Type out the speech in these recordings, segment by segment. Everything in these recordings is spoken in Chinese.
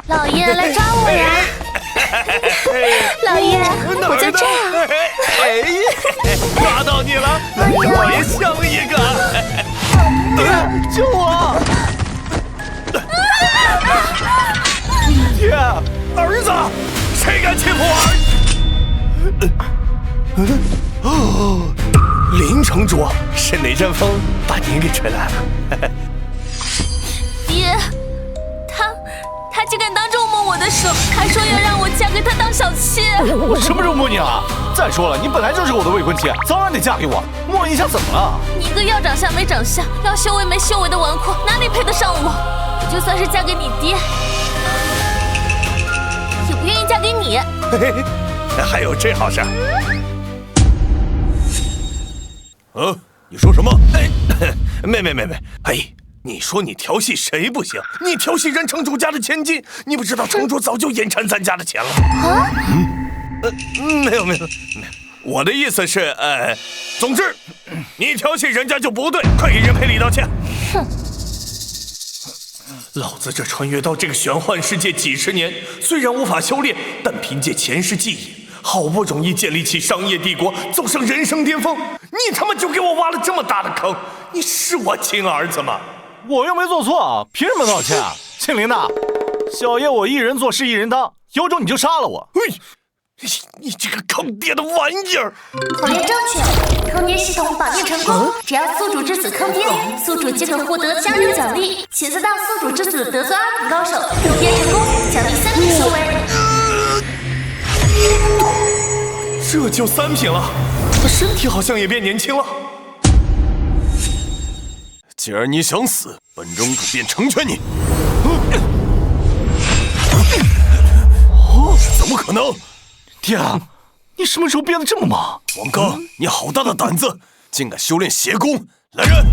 老爷来抓我呀！老爷，我在这儿。抓到你了，让老爷笑一个。救我！爹，儿子，谁敢欺负我儿？林城主，是哪阵风把您给吹来了？爹，他竟敢当众摸我的手，还说要让我嫁给他当小妾。我什么时候摸你了？再说了，你本来就是我的未婚妻，早晚得嫁给我。摸一下怎么了？你一个要长相没长相，要修为没修为的纨绔，哪里配得上我？我就算是嫁给你爹，也不愿意嫁给你。还有这好事？你说什么？妹，你说你调戏谁不行？你调戏人城主家的千金，你不知道城主早就眼馋咱家的钱了啊？没有，我的意思是，总之，你调戏人家就不对，快给任培礼道歉。哼！老子这穿越到这个玄幻世界几十年，虽然无法修炼，但凭借前世记忆，好不容易建立起商业帝国，走上人生巅峰，你他妈就给我挖了这么大的坑！你是我亲儿子吗？我又没做错，凭什么道歉？姓林的，小爷我一人做事一人当，有种你就杀了我！你这个坑爹的玩意儿！口令正确，坑爹系统绑定成功。只要宿主之子坑爹，宿主即可获得加入奖励。前4道宿主之子得罪2品高手，坑爹成功，奖励3品修为。这就3品了，身体好像也变年轻了。既然你想死，本城主便成全你。怎么可能？爹，你什么时候变得这么猛？王刚，你好大的胆子，竟敢修炼邪功！来人，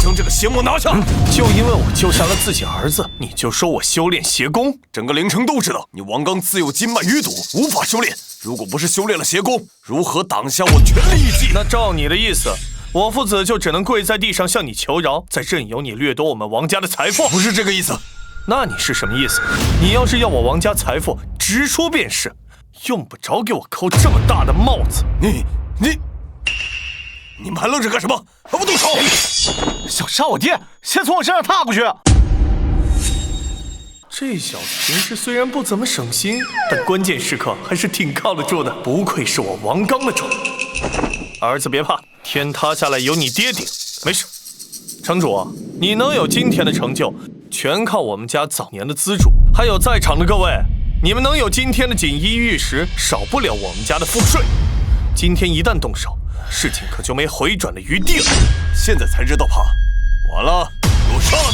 将这个邪魔拿下！就因为我救下了自己儿子，你就说我修炼邪功？整个灵城都知道，你王刚自有金脉淤堵，无法修炼。如果不是修炼了邪功，如何挡下我全力一击？那照你的意思，我父子就只能跪在地上向你求饶，再任由你掠夺我们王家的财富？不是这个意思。那你是什么意思？你要是要我王家财富，直说便是。用不着给我扣这么大的帽子！你们还愣着干什么？还不动手！想杀我爹，先从我身上踏过去！这小子平时虽然不怎么省心，但关键时刻还是挺靠得住的，不愧是我王刚的种。儿子别怕，天塌下来有你爹顶，没事。城主，你能有今天的成就，全靠我们家早年的资助，还有在场的各位。你们能有今天的锦衣玉食，少不了我们家的赋税。今天一旦动手，事情可就没回转的余地了。现在才知道怕，完了，给我杀了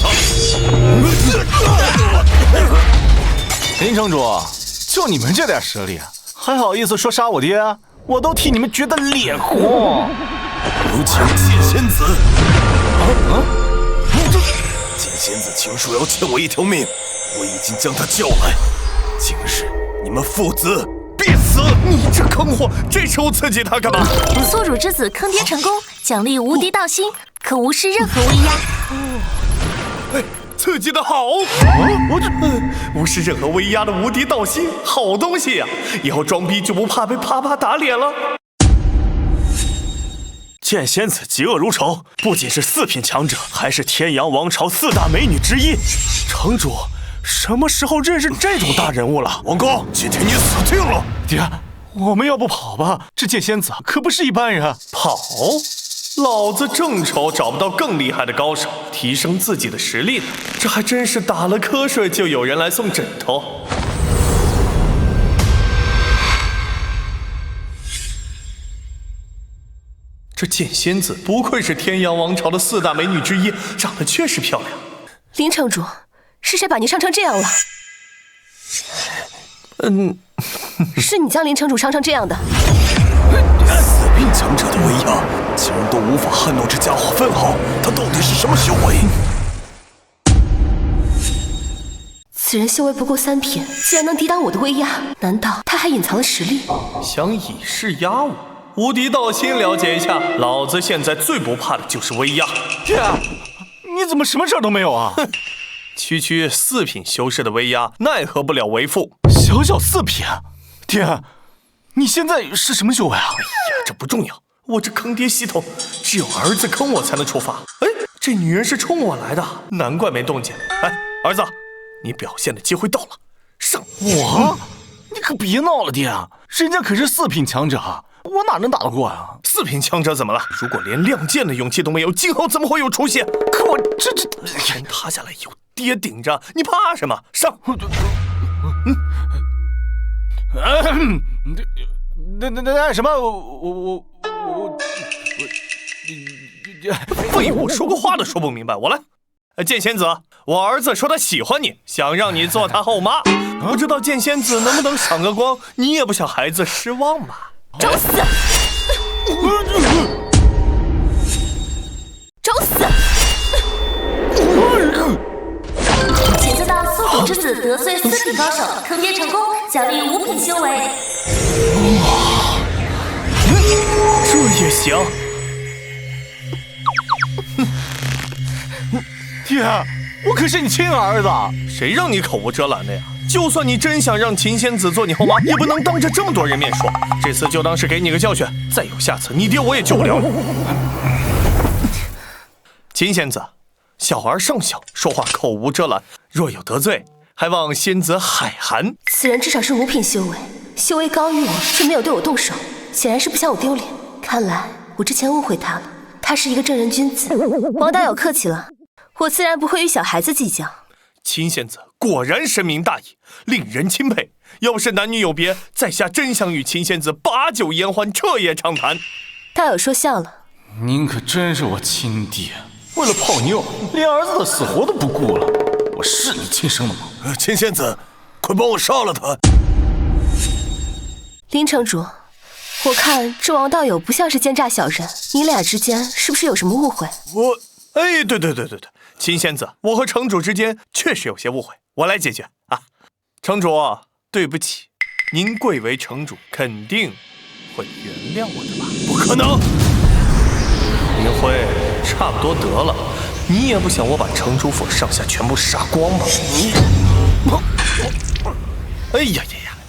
他！林城主，就你们这点实力，还好意思说杀我爹？我都替你们觉得脸红。有请剑仙子。剑仙子请说要欠我一条命，我已经将他叫来。今日你们父子必死！你这坑货，这时候刺激他干嘛？宿主之子坑爹成功，奖励无敌道心，可无视任何威压。刺激的好！无视任何威压的无敌道心，好东西呀！以后装逼就不怕被啪啪打脸了。剑仙子嫉恶如仇，不仅是4品强者，还是天阳王朝4大美女之一。城主。什么时候认识这种大人物了？王刚，今天你死定了！爹，我们要不跑吧？这剑仙子可不是一般人。跑？老子正愁找不到更厉害的高手，提升自己的实力呢。这还真是打了瞌睡就有人来送枕头。这剑仙子不愧是天阳王朝的4大美女之一，长得确实漂亮。林城主。是谁把您伤成这样了？是你将林城主伤成这样的。4品强者的威压，竟然都无法撼动这家伙分毫，他到底是什么修为？此人修为不过3品，既然能抵挡我的威压，难道他还隐藏了实力？想以势压我？无敌道心了解一下，老子现在最不怕的就是威压。爹，你怎么什么事都没有啊？区区4品修士的威压，奈何不了为父。小小4品，爹，你现在是什么修为啊？哎呀，这不重要，我这坑爹系统只有儿子坑我才能触发。哎，这女人是冲我来的，难怪没动静。哎，儿子，你表现的机会到了，上！我？你可别闹了，爹，人家可是4品强者，我哪能打得过啊？4品强者怎么了？如果连亮剑的勇气都没有，今后怎么会有出息？可我这天塌下来有爹顶着，你怕什么？上！那什么，废物，说个话都说不明白。我来，剑仙子，我儿子说他喜欢你，想让你做他后妈，不知道剑仙子能不能赏个光？你也不想孩子失望吧？找死！找死！前次到宿主之子得罪4品高手，坑爹成功，奖励5品修为。这也行？爹，我可是你亲儿子，谁让你口无遮拦的呀？就算你真想让秦仙子做你后妈，也不能当着这么多人面说。这次就当是给你个教训，再有下次，你爹我也救不了你。秦仙子，小儿尚小，说话口无遮拦，若有得罪，还望仙子海涵。此人至少是5品修为，修为高于我，却没有对我动手，显然是不想我丢脸。看来我之前误会他了，他是一个正人君子。王大友客气了，我自然不会与小孩子计较。秦仙子果然深明大义，令人钦佩。要不是男女有别，在下真想与秦仙子把酒言欢，彻夜畅谈。大友说笑了，您可真是我亲爹，为了泡妞，连儿子的死活都不顾了。我是你亲生的吗？秦仙子，快帮我杀了他！林城主，我看这王道友不像是奸诈小人，你俩之间是不是有什么误会？对，秦仙子，我和城主之间确实有些误会，我来解决啊。城主，对不起，您贵为城主，肯定会原谅我的吧？不可能！林辉，差不多得了，你也不想我把城主府上下全部杀光吧？哎呀，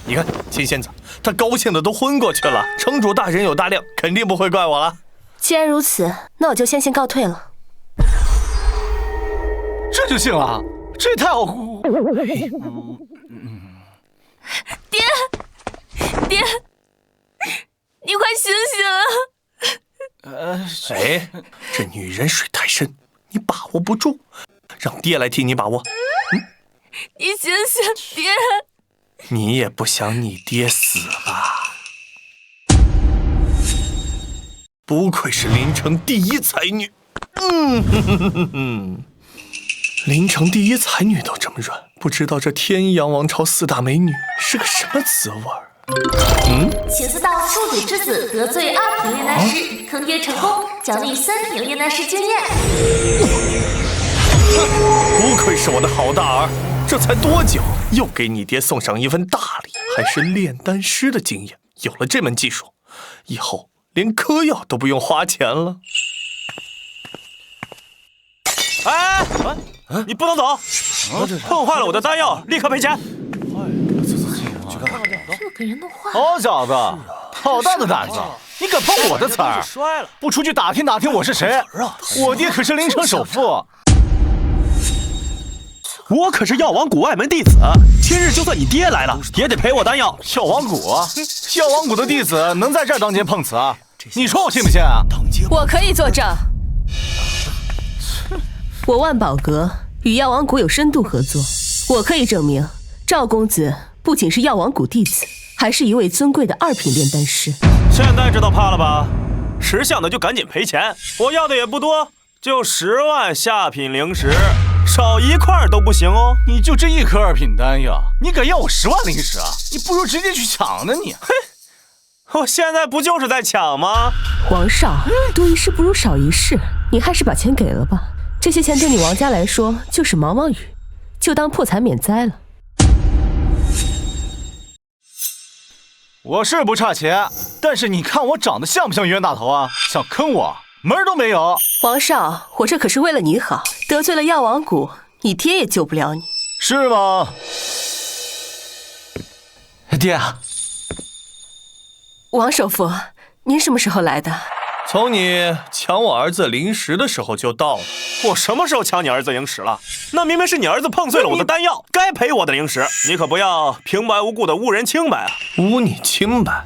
你看秦仙子，她高兴的都昏过去了。城主大人有大量，肯定不会怪我了。既然如此，那我就先告退了。这就信了？这也太好。爹，你快醒醒啊！这女人水太深，你把握不住，让爹来替你把握。你醒醒，爹！你也不想你爹死吧？不愧是临城第一才女。临城第一才女都这么软，不知道这天阳王朝4大美女是个什么滋味儿。前次到宿主之子得罪2品炼丹师，坑爹成功，奖励3品炼丹师经验。不愧是我的好大儿，这才多久，又给你爹送上一份大礼，还是炼丹师的经验。有了这门技术，以后连嗑药都不用花钱了。你不能走！碰坏了我的丹药，立刻赔钱！这个人的话，好小子，好大的胆子！你敢碰我的词儿？不出去打听打听我是谁？我爹可是临城首富。我可是药王谷外门弟子，今日就算你爹来了，也得赔我丹药。药王谷啊，药王谷的弟子能在这儿当街碰瓷啊？你说我信不信啊？我可以作证，我万宝阁与药王谷有深度合作，我可以证明赵公子不仅是药王谷弟子，还是一位尊贵的2品炼丹师。现在知道怕了吧？识相的就赶紧赔钱，我要的也不多，就10万下品灵石，少1块都不行哦。你就这1颗2品丹药，你敢要我10万灵石啊？你不如直接去抢呢你！嘿，我现在不就是在抢吗？王少，多一事不如少一事，你还是把钱给了吧。这些钱对你王家来说就是毛毛雨，就当破财免灾了。我是不差钱，但是你看我长得像不像冤大头啊？想坑我门儿都没有。王少，我这可是为了你好，得罪了药王谷，你爹也救不了你，是吗？爹，王首府，您什么时候来的？从你抢我儿子零食的时候就到了。我什么时候抢你儿子零食了？那明明是你儿子碰碎了我的丹药，该赔我的零食。你可不要平白无故的污人清白啊！污你清白？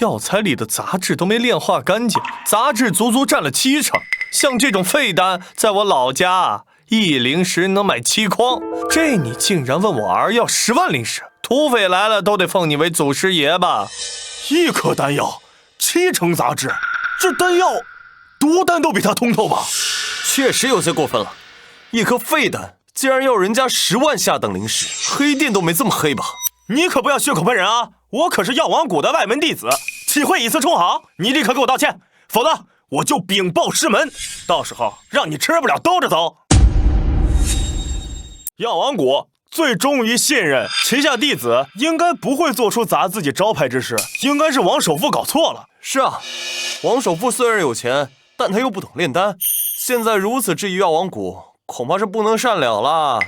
药材里的杂质都没炼化干净，杂质足足占了70%。像这种废丹，在我老家1零食能买7筐。这你竟然问我儿要10万零食？土匪来了都得奉你为祖师爷吧？1颗丹药，7成杂质，这丹药毒丹都比他通透吧？确实有些过分了。1颗废丹竟然要人家10万下等零食，黑店都没这么黑吧？你可不要血口喷人啊！我可是药王谷的外门弟子，岂会以次充好？你立刻给我道歉，否则我就禀报师门，到时候让你吃不了兜着走。药王谷最忠于信任，旗下弟子应该不会做出砸自己招牌之事，应该是王首富搞错了。是啊，王首富虽然有钱，但他又不懂炼丹，现在如此质疑药王谷，恐怕是不能善了了。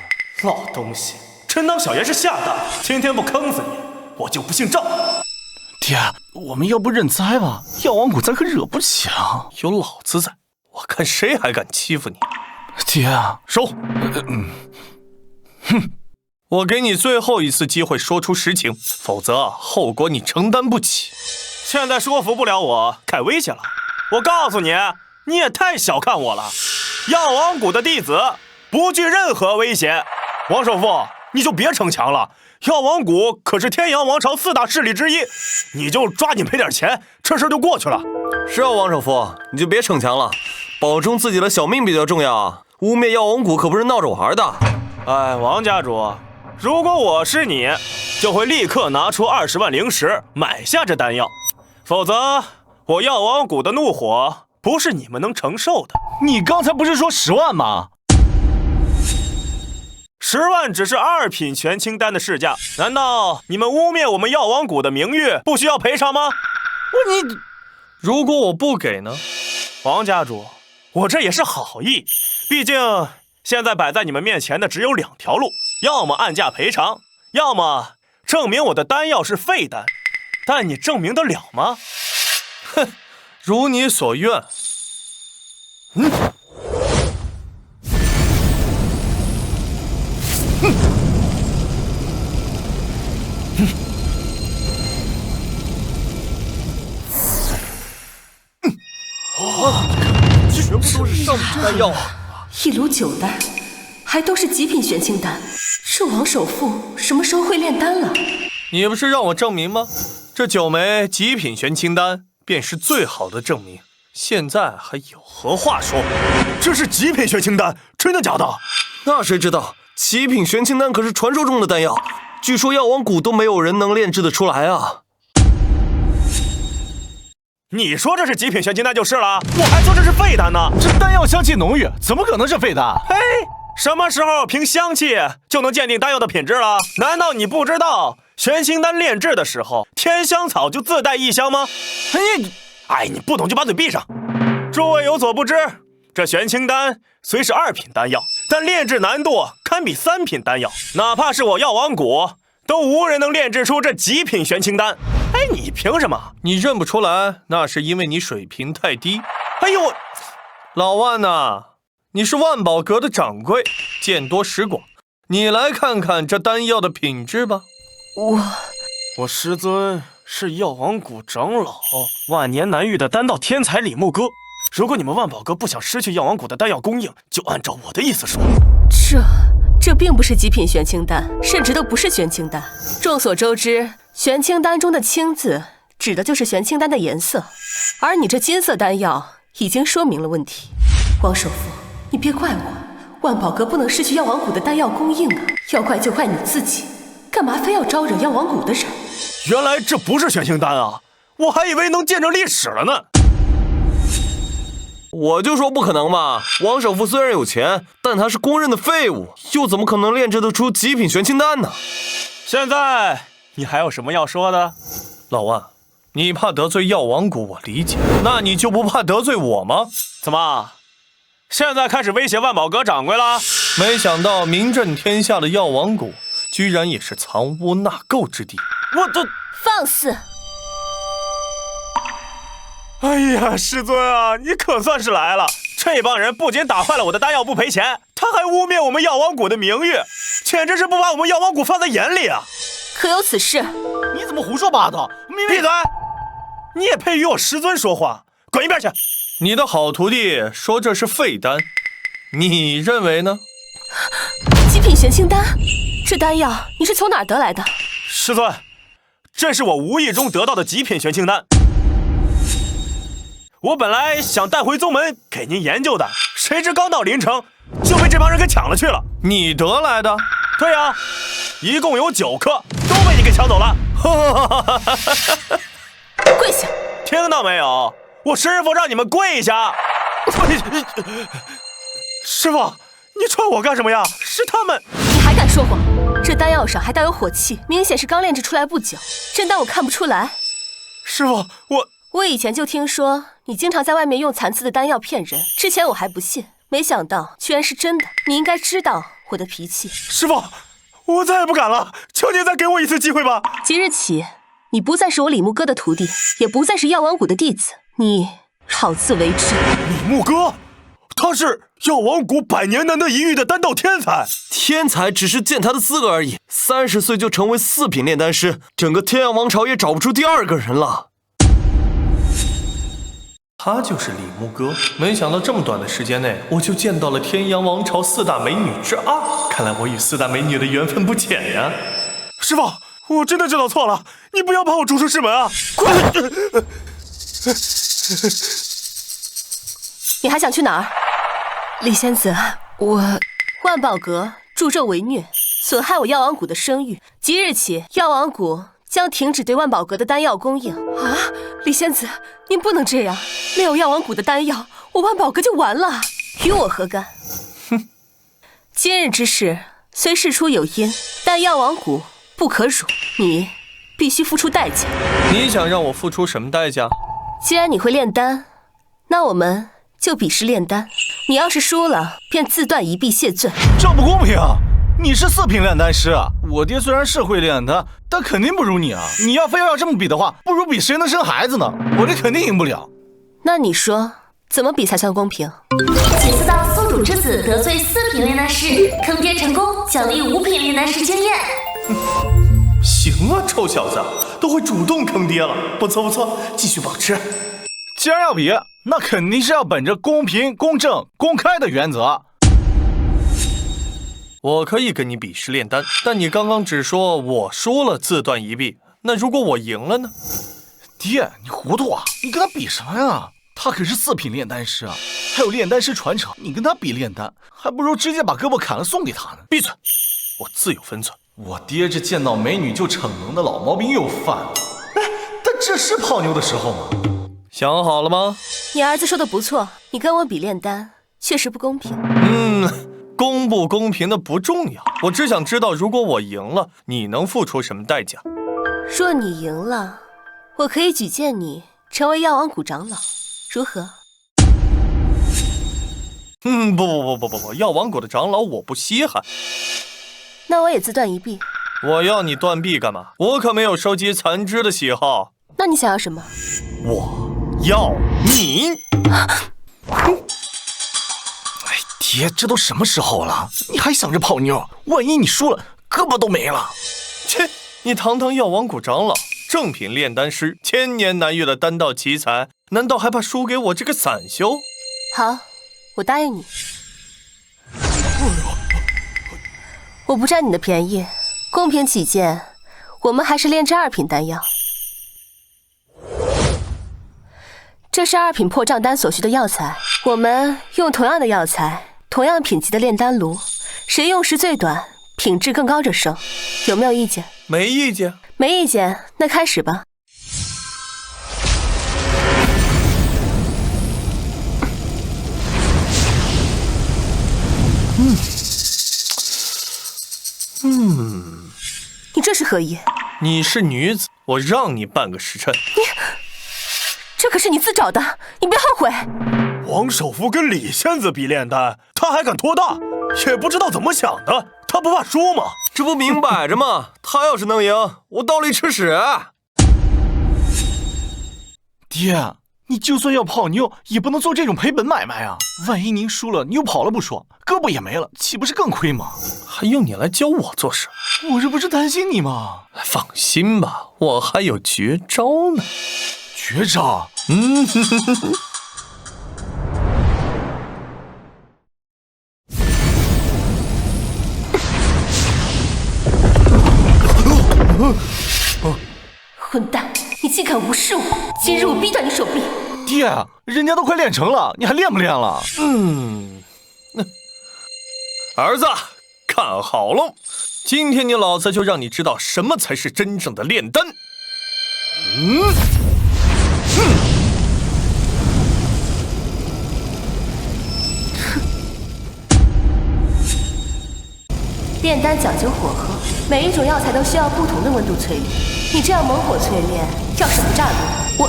老东西，真当小爷是下蛋，今天不坑死你，我就不姓赵。爹，我们要不认栽吧？药王谷咱可惹不起啊！有老子在，我看谁还敢欺负你。爹啊，收。我给你最后一次机会说出实情，否则后果你承担不起。现在说服不了我，改威胁了。我告诉你，你也太小看我了。药王谷的弟子不惧任何威胁。王首富，你就别逞强了。药王谷可是天阳王朝4大势力之一，你就抓紧赔点钱，这事就过去了。是啊，王首富，你就别逞强了，保重自己的小命比较重要啊！污蔑药王谷可不是闹着玩的。哎，王家主，如果我是你，就会立刻拿出20万零食买下这丹药，否则我药王谷的怒火不是你们能承受的。你刚才不是说10万吗？10万只是2品玄清丹的市价，难道你们污蔑我们药王谷的名誉不需要赔偿吗？如果我不给呢？王家主，我这也是好意，毕竟现在摆在你们面前的只有2条路，要么按价赔偿，要么证明我的丹药是废丹。但你证明得了吗？哼，如你所愿。全部都是上品丹药，1炉9丹，还都是极品玄清丹。这王首富什么时候会炼丹了？你不是让我证明吗？这9枚极品玄清丹便是最好的证明。现在还有何话说？这是极品玄清丹，真的假的？那谁知道，极品玄清丹可是传说中的丹药，据说药王谷都没有人能炼制得出来啊。你说这是极品玄清丹就是了，我还说这是废丹呢。这丹药香气浓郁，怎么可能是废丹？嘿，什么时候凭香气就能鉴定丹药的品质了？难道你不知道玄清丹炼制的时候，天香草就自带异香吗？你不懂就把嘴闭上。诸位有所不知，这玄清丹虽是2品丹药，但炼制难度堪比3品丹药，哪怕是我药王谷，都无人能炼制出这极品玄清丹。你凭什么？你认不出来，那是因为你水平太低。老万呐，你是万宝阁的掌柜，见多识广，你来看看这丹药的品质吧。我师尊是药王谷长老，万年难遇的丹道天才李牧哥。如果你们万宝阁不想失去药王谷的丹药供应，就按照我的意思说。这并不是极品玄清丹，甚至都不是玄清丹。众所周知，玄清丹中的青字指的就是玄清丹的颜色，而你这金色丹药已经说明了问题。王首富，你别怪我，万宝阁不能失去药王谷的丹药供应啊，要怪就怪你自己，干嘛非要招惹药王谷的人？原来这不是玄清丹啊，我还以为能见证历史了呢。我就说不可能嘛！王首富虽然有钱，但他是公认的废物，又怎么可能炼制得出极品玄清丹呢？现在你还有什么要说的？老万，你怕得罪药王谷，我理解。那你就不怕得罪我吗？怎么，现在开始威胁万宝阁掌柜了？没想到名震天下的药王谷，居然也是藏污纳垢之地。我这……放肆！哎呀，师尊啊，你可算是来了！这帮人不仅打坏了我的丹药不赔钱，他还污蔑我们药王谷的名誉，简直是不把我们药王谷放在眼里啊！可有此事？你怎么胡说八道？闭嘴！你也配与我师尊说话？滚一边去！你的好徒弟说这是废丹，你认为呢？极品玄清丹，这丹药你是从哪儿得来的？师尊，这是我无意中得到的极品玄清丹。我本来想带回宗门给您研究的，谁知刚到临城就被这帮人给抢了去了。你得来的？对呀，一共有9颗，都被你给抢走了。跪下！听到没有？我师父让你们跪下。师父，你踹我干什么呀？是他们。你还敢说谎？这丹药上还带有火气，明显是刚炼制出来不久，真当我看不出来？师父，我以前就听说你经常在外面用残次的丹药骗人，之前我还不信，没想到居然是真的。你应该知道我的脾气。师父，我再也不敢了，求您再给我一次机会吧。即日起，你不再是我李牧哥的徒弟，也不再是药王谷的弟子，你好自为之。李牧哥，他是药王谷100年难得一遇的丹道天才。天才只是见他的资格而已，30岁就成为4品炼丹师，整个天阳王朝也找不出第2个人了。他就是李牧哥，没想到这么短的时间内，我就见到了天阳王朝4大美女之2，看来我与4大美女的缘分不浅呀。师父，我真的知道错了，你不要把我逐出师门啊！滚！你还想去哪儿？李仙子，万宝阁助纣为虐，损害我药王谷的声誉，即日起，药王谷将停止对万宝阁的丹药供应。啊，李仙子，您不能这样，没有药王谷的丹药，我万宝阁就完了，与我何干？哼！今日之事虽事出有因，但药王谷不可辱，你必须付出代价。你想让我付出什么代价？既然你会炼丹，那我们就比试炼丹。你要是输了，便自断一臂谢罪。这不公平啊！你是4品炼丹师，我爹虽然是会炼丹，但肯定不如你啊！你要非要这么比的话，不如比谁能生孩子呢？我这肯定赢不了。那你说怎么比才算公平？起司道宿主之子得罪4品炼丹师，坑爹成功，奖励5品炼丹师经验。行啊，臭小子，都会主动坑爹了，不错不错，继续保持。既然要比，那肯定是要本着公平、公正、公开的原则。我可以跟你比试炼丹，但你刚刚只说我输了自断一臂，那如果我赢了呢？爹，你糊涂啊！你跟他比什么呀？他可是4品炼丹师啊，还有炼丹师传承，你跟他比炼丹，还不如直接把胳膊砍了送给他呢。闭嘴，我自有分寸。我爹这见到美女就逞能的老毛病又犯了。哎，但这是泡妞的时候吗？想好了吗？你儿子说的不错，你跟我比炼丹确实不公平。公不公平的不重要，我只想知道，如果我赢了，你能付出什么代价？若你赢了，我可以举荐你成为药王谷长老，如何？不，药王谷的长老我不稀罕。那我也自断一臂。我要你断臂干嘛？我可没有收集残肢的喜好。那你想要什么？我要你。爹，这都什么时候了，你还想着泡妞？万一你输了，胳膊都没了。切！你堂堂药王谷长老，正品炼丹师，1000年难遇的丹道奇才，难道还怕输给我这个散修？好，我答应你。我不占你的便宜，公平起见，我们还是炼制2品丹药。这是2品破障丹所需的药材，我们用同样的药材。同样品级的炼丹炉，谁用时最短，品质更高者胜，有没有意见？没意见。没意见，那开始吧。你这是何意？你是女子，我让你半个时辰。你这可是你自找的，你别后悔。王首富跟李仙子比炼丹，他还敢托大，也不知道怎么想的。他不怕输吗？这不明摆着吗？他要是能赢，我倒立吃屎。爹，你就算要泡妞，也不能做这种赔本买卖啊！万一您输了，妞跑了不说，胳膊也没了，岂不是更亏吗？还用你来教我做事？我这不是担心你吗？放心吧，我还有绝招呢。绝招？混蛋！你竟敢无视我！今日我逼断你手臂！爹，人家都快练成了，你还练不练了？儿子，看好了，今天你老子就让你知道什么才是真正的炼丹。炼丹讲究火候，每一种药材都需要不同的温度淬炼。你这样猛火淬炼，要是不炸炉，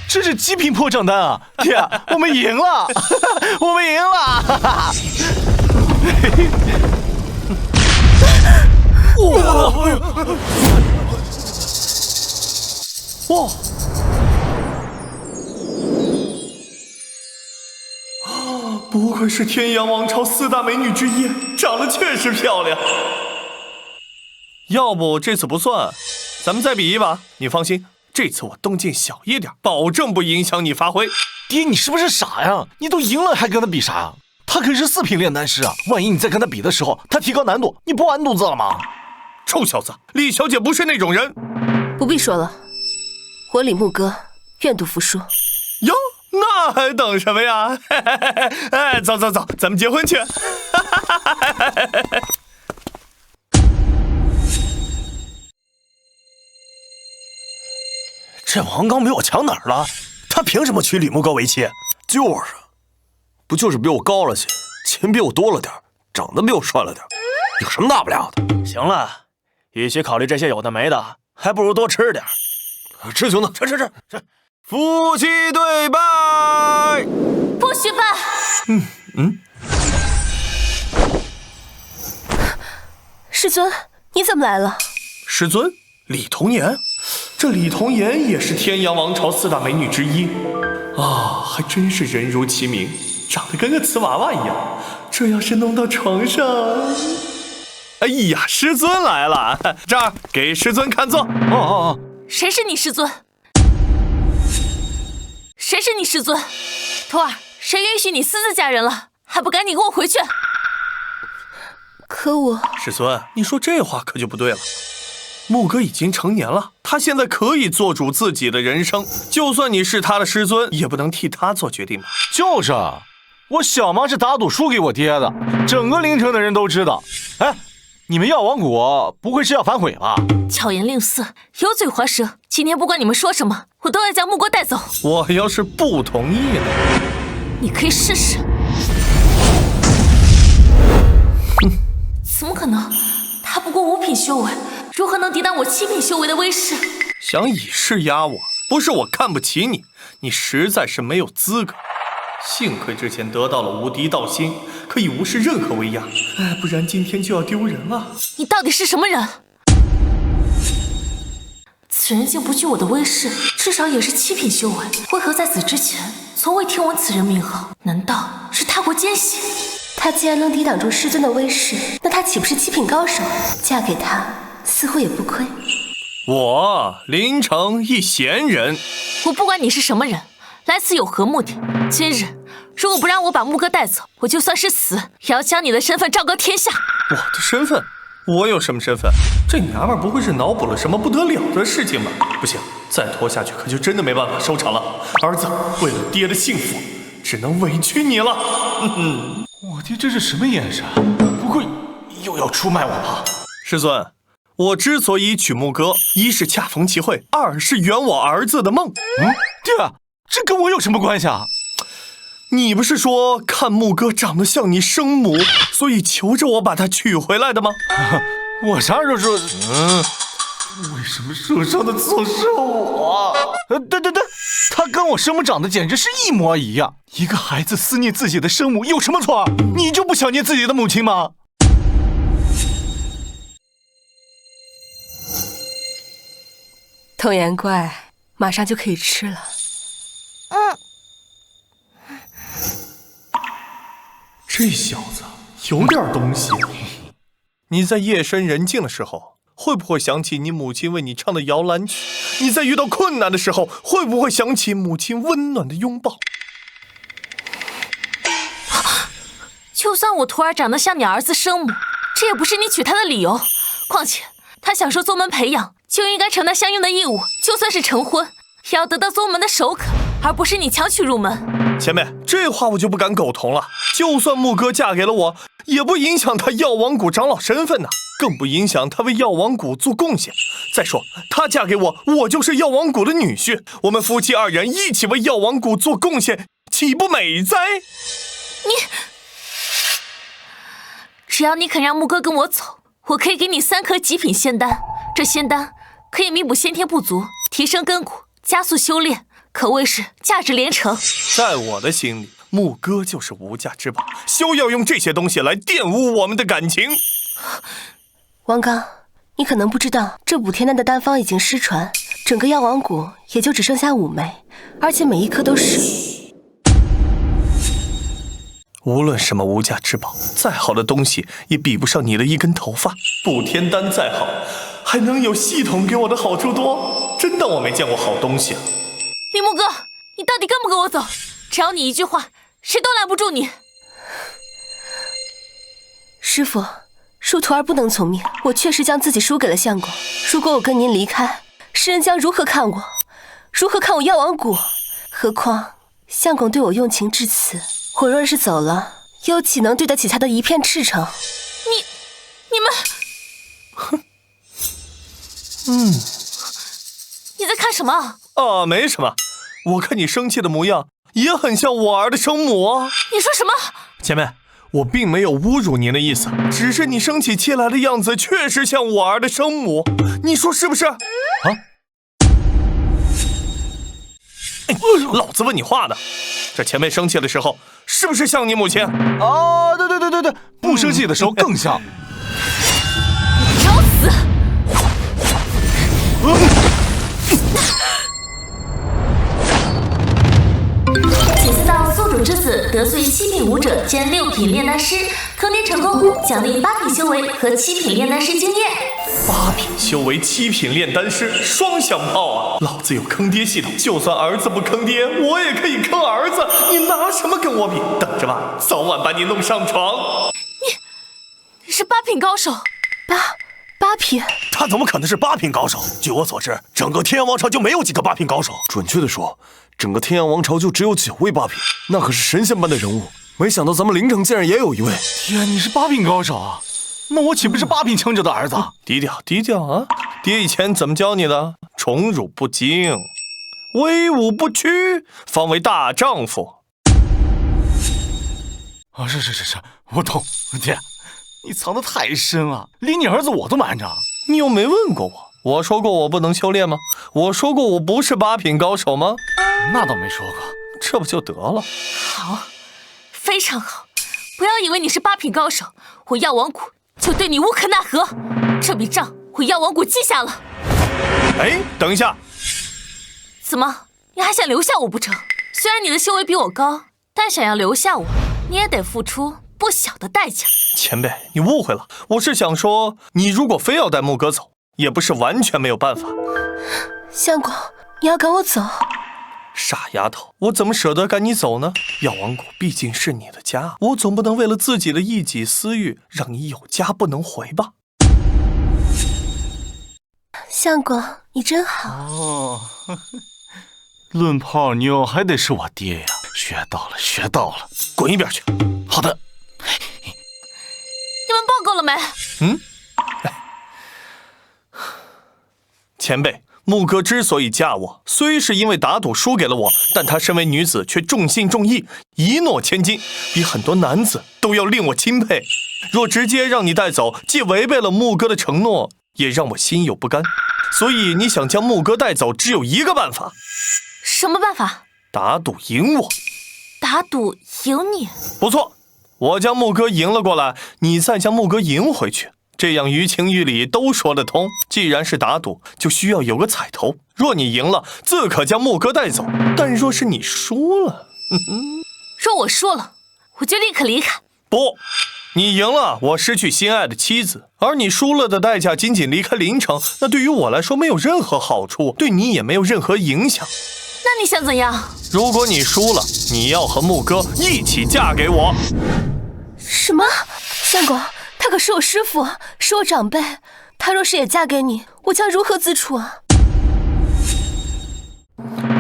这是极品破障丹啊！爹，我们赢了，我们赢了！哇！不愧是天阳王朝4大美女之一，长得确实漂亮。要不这次不算，咱们再比一把。你放心，这次我动静小一点，保证不影响你发挥。爹，你是不是傻呀？你都赢了还跟他比啥呀？他可是4品炼丹师啊！万一你在跟他比的时候，他提高难度，你不完犊子了吗？臭小子，李小姐不是那种人。不必说了，我李牧歌愿赌服输。哟，那还等什么呀？哎，走走走，咱们结婚去。这王刚比我强哪儿了？他凭什么娶李牧歌为妻？就是，不就是比我高了些，钱比我多了点，长得比我帅了点，有什么大不了的？行了，与其考虑这些有的没的，还不如多吃点。吃就能吃。夫妻对拜。不许拜！师尊，你怎么来了？师尊，李童颜，这李童颜也是天阳王朝4大美女之一啊，还真是人如其名，长得跟个瓷娃娃一样。这要是弄到床上，哎呀，师尊来了，这儿给师尊看座。谁是你师尊？谁是你师尊？徒儿，谁允许你私自嫁人了？还不赶紧跟我回去！可我……师尊，你说这话可就不对了。牧歌已经成年了，他现在可以做主自己的人生，就算你是他的师尊，也不能替他做决定吧？就是，我小妈是打赌输给我爹的，整个灵城的人都知道。哎，你们药王国不会是要反悔吧？巧言令色，油嘴滑舌，今天不管你们说什么，我都要将牧歌带走。我要是不同意呢？你可以试试。怎么可能？他不过5品修为，如何能抵挡我7品修为的威势？想以势压我，不是我看不起你，你实在是没有资格。幸亏之前得到了无敌道心，可以无视任何威压，不然今天就要丢人了。你到底是什么人？此人竟不惧我的威势，至少也是7品修为，为何在此之前从未听闻此人名号？难道是踏过奸险？他既然能抵挡住师尊的威势，那他岂不是7品高手？嫁给他似乎也不亏。我林城一闲人，我不管你是什么人，来此有何目的？今日如果不让我把牧歌带走，我就算是死，也要将你的身份昭告天下。我的身份？我有什么身份？这娘们儿不会是脑补了什么不得了的事情吧？不行，再拖下去可就真的没办法收场了。儿子，为了爹的幸福，只能委屈你了。我爹这是什么眼神？不会又要出卖我吧？师尊，我之所以娶牧歌，一是恰逢其会，二是圆我儿子的梦。爹，这跟我有什么关系啊？你不是说看牧歌长得像你生母，所以求着我把她娶回来的吗？我啥时候说？为什么受伤的总是我？对，他跟我生母长得简直是一模一样。一个孩子思念自己的生母有什么错？你就不想念自己的母亲吗？童颜怪马上就可以吃了。这小子有点东西。你在夜深人静的时候，会不会想起你母亲为你唱的摇篮曲？你在遇到困难的时候，会不会想起母亲温暖的拥抱？就算我徒儿长得像你儿子生母，这也不是你娶她的理由。况且他享受宗门培养，就应该承担相应的义务。就算是成婚，也要得到宗门的首肯，而不是你强娶入门。前辈，这话我就不敢苟同了。就算木哥嫁给了我，也不影响他药王谷长老身份呢，更不影响他为药王谷做贡献。再说，他嫁给我，我就是药王谷的女婿，我们夫妻二人一起为药王谷做贡献，岂不美哉？只要你肯让木哥跟我走，我可以给你3颗极品仙丹。这仙丹可以弥补先天不足，提升根骨，加速修炼，可谓是价值连城。在我的心里，木哥就是无价之宝，休要用这些东西来玷污我们的感情。王刚，你可能不知道，这补天丹的丹方已经失传，整个药王谷也就只剩下5枚，而且每一颗都是。无论什么无价之宝，再好的东西也比不上你的一根头发。补天丹再好，还能有系统给我的好处多？真当我没见过好东西啊！李木哥，你到底跟不跟我走？只要你一句话，谁都拦不住你。师父，恕徒儿不能从命，我确实将自己输给了相公。如果我跟您离开，世人将如何看我？如何看我药王谷？何况相公对我用情至此，我若是走了，又岂能对得起他的一片赤诚？你们，哼，你在看什么？没什么。我看你生气的模样，也很像我儿的生母啊。你说什么？前辈，我并没有侮辱您的意思，只是你生起气来的样子确实像我儿的生母，你说是不是？老子问你话呢。这前辈生气的时候，是不是像你母亲？对，不生气的时候更像。找死！请4道宿主之子得罪7品武者兼6品炼丹师，坑爹成功，奖励8品修为和7品炼丹师经验。8品修为，7品炼丹师，双响炮啊！老子有坑爹系统，就算儿子不坑爹，我也可以坑儿子。你拿什么跟我比？等着吧，早晚把你弄上床。你是8品高手八品？他怎么可能是8品高手？据我所知，整个天阳王朝就没有几个8品高手。准确的说，整个天阳王朝就只有9位8品，那可是神仙般的人物。没想到咱们灵城竟然也有一位。天，你是8品高手啊？那我岂不是8品强者的儿子？低调啊！爹以前怎么教你的？宠辱不惊，威武不屈，方为大丈夫。是，我懂。爹，你藏得太深了，连你儿子我都瞒着。你又没问过我，我说过我不能修炼吗？我说过我不是8品高手吗？那倒没说过，这不就得了？好，非常好。不要以为你是8品高手，我药王谷就对你无可奈何。这笔账我药王谷记下了。等一下，怎么，你还想留下我不成？虽然你的修为比我高，但想要留下我，你也得付出不小的代价。前辈，你误会了，我是想说，你如果非要带木哥走，也不是完全没有办法。相公，你要赶我走？傻丫头，我怎么舍得赶你走呢？药王谷毕竟是你的家，我总不能为了自己的一己私欲，让你有家不能回吧？相公，你真好。论泡妞还得是我爹呀！学到了，滚一边去！好的。你们报告了没？前辈，木哥之所以嫁我，虽是因为打赌输给了我，但她身为女子却重信重义，一诺千金，比很多男子都要令我钦佩。若直接让你带走，既违背了木哥的承诺，也让我心有不甘。所以你想将牧歌带走，只有一个办法。什么办法？打赌赢我。打赌赢你？不错，我将牧歌赢了过来，你再将牧歌赢回去，这样于情于理都说得通。既然是打赌，就需要有个彩头。若你赢了，自可将牧歌带走；但若是你输了，若我输了，我就立刻离开。不，你赢了，我失去心爱的妻子；而你输了的代价仅仅离开临城，那对于我来说没有任何好处，对你也没有任何影响。那你想怎样？如果你输了，你要和牧歌一起嫁给我。什么？相公，他可是我师父，是我长辈，他若是也嫁给你，我将如何自处啊？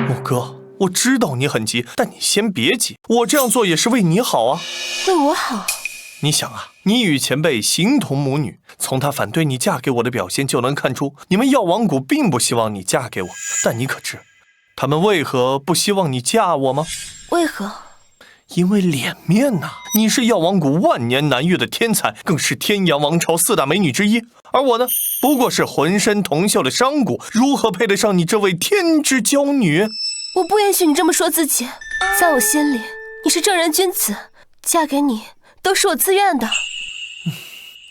牧歌，我知道你很急，但你先别急，我这样做也是为你好啊。为我好？你想啊，你与前辈形同母女，从他反对你嫁给我的表现就能看出，你们药王谷并不希望你嫁给我。但你可知，他们为何不希望你嫁我吗？为何？因为脸面呐！你是药王谷万年难遇的天才，更是天阳王朝4大美女之一，而我呢，不过是浑身铜锈的商贾，如何配得上你这位天之娇女？我不允许你这么说自己，在我心里，你是正人君子，嫁给你都是我自愿的。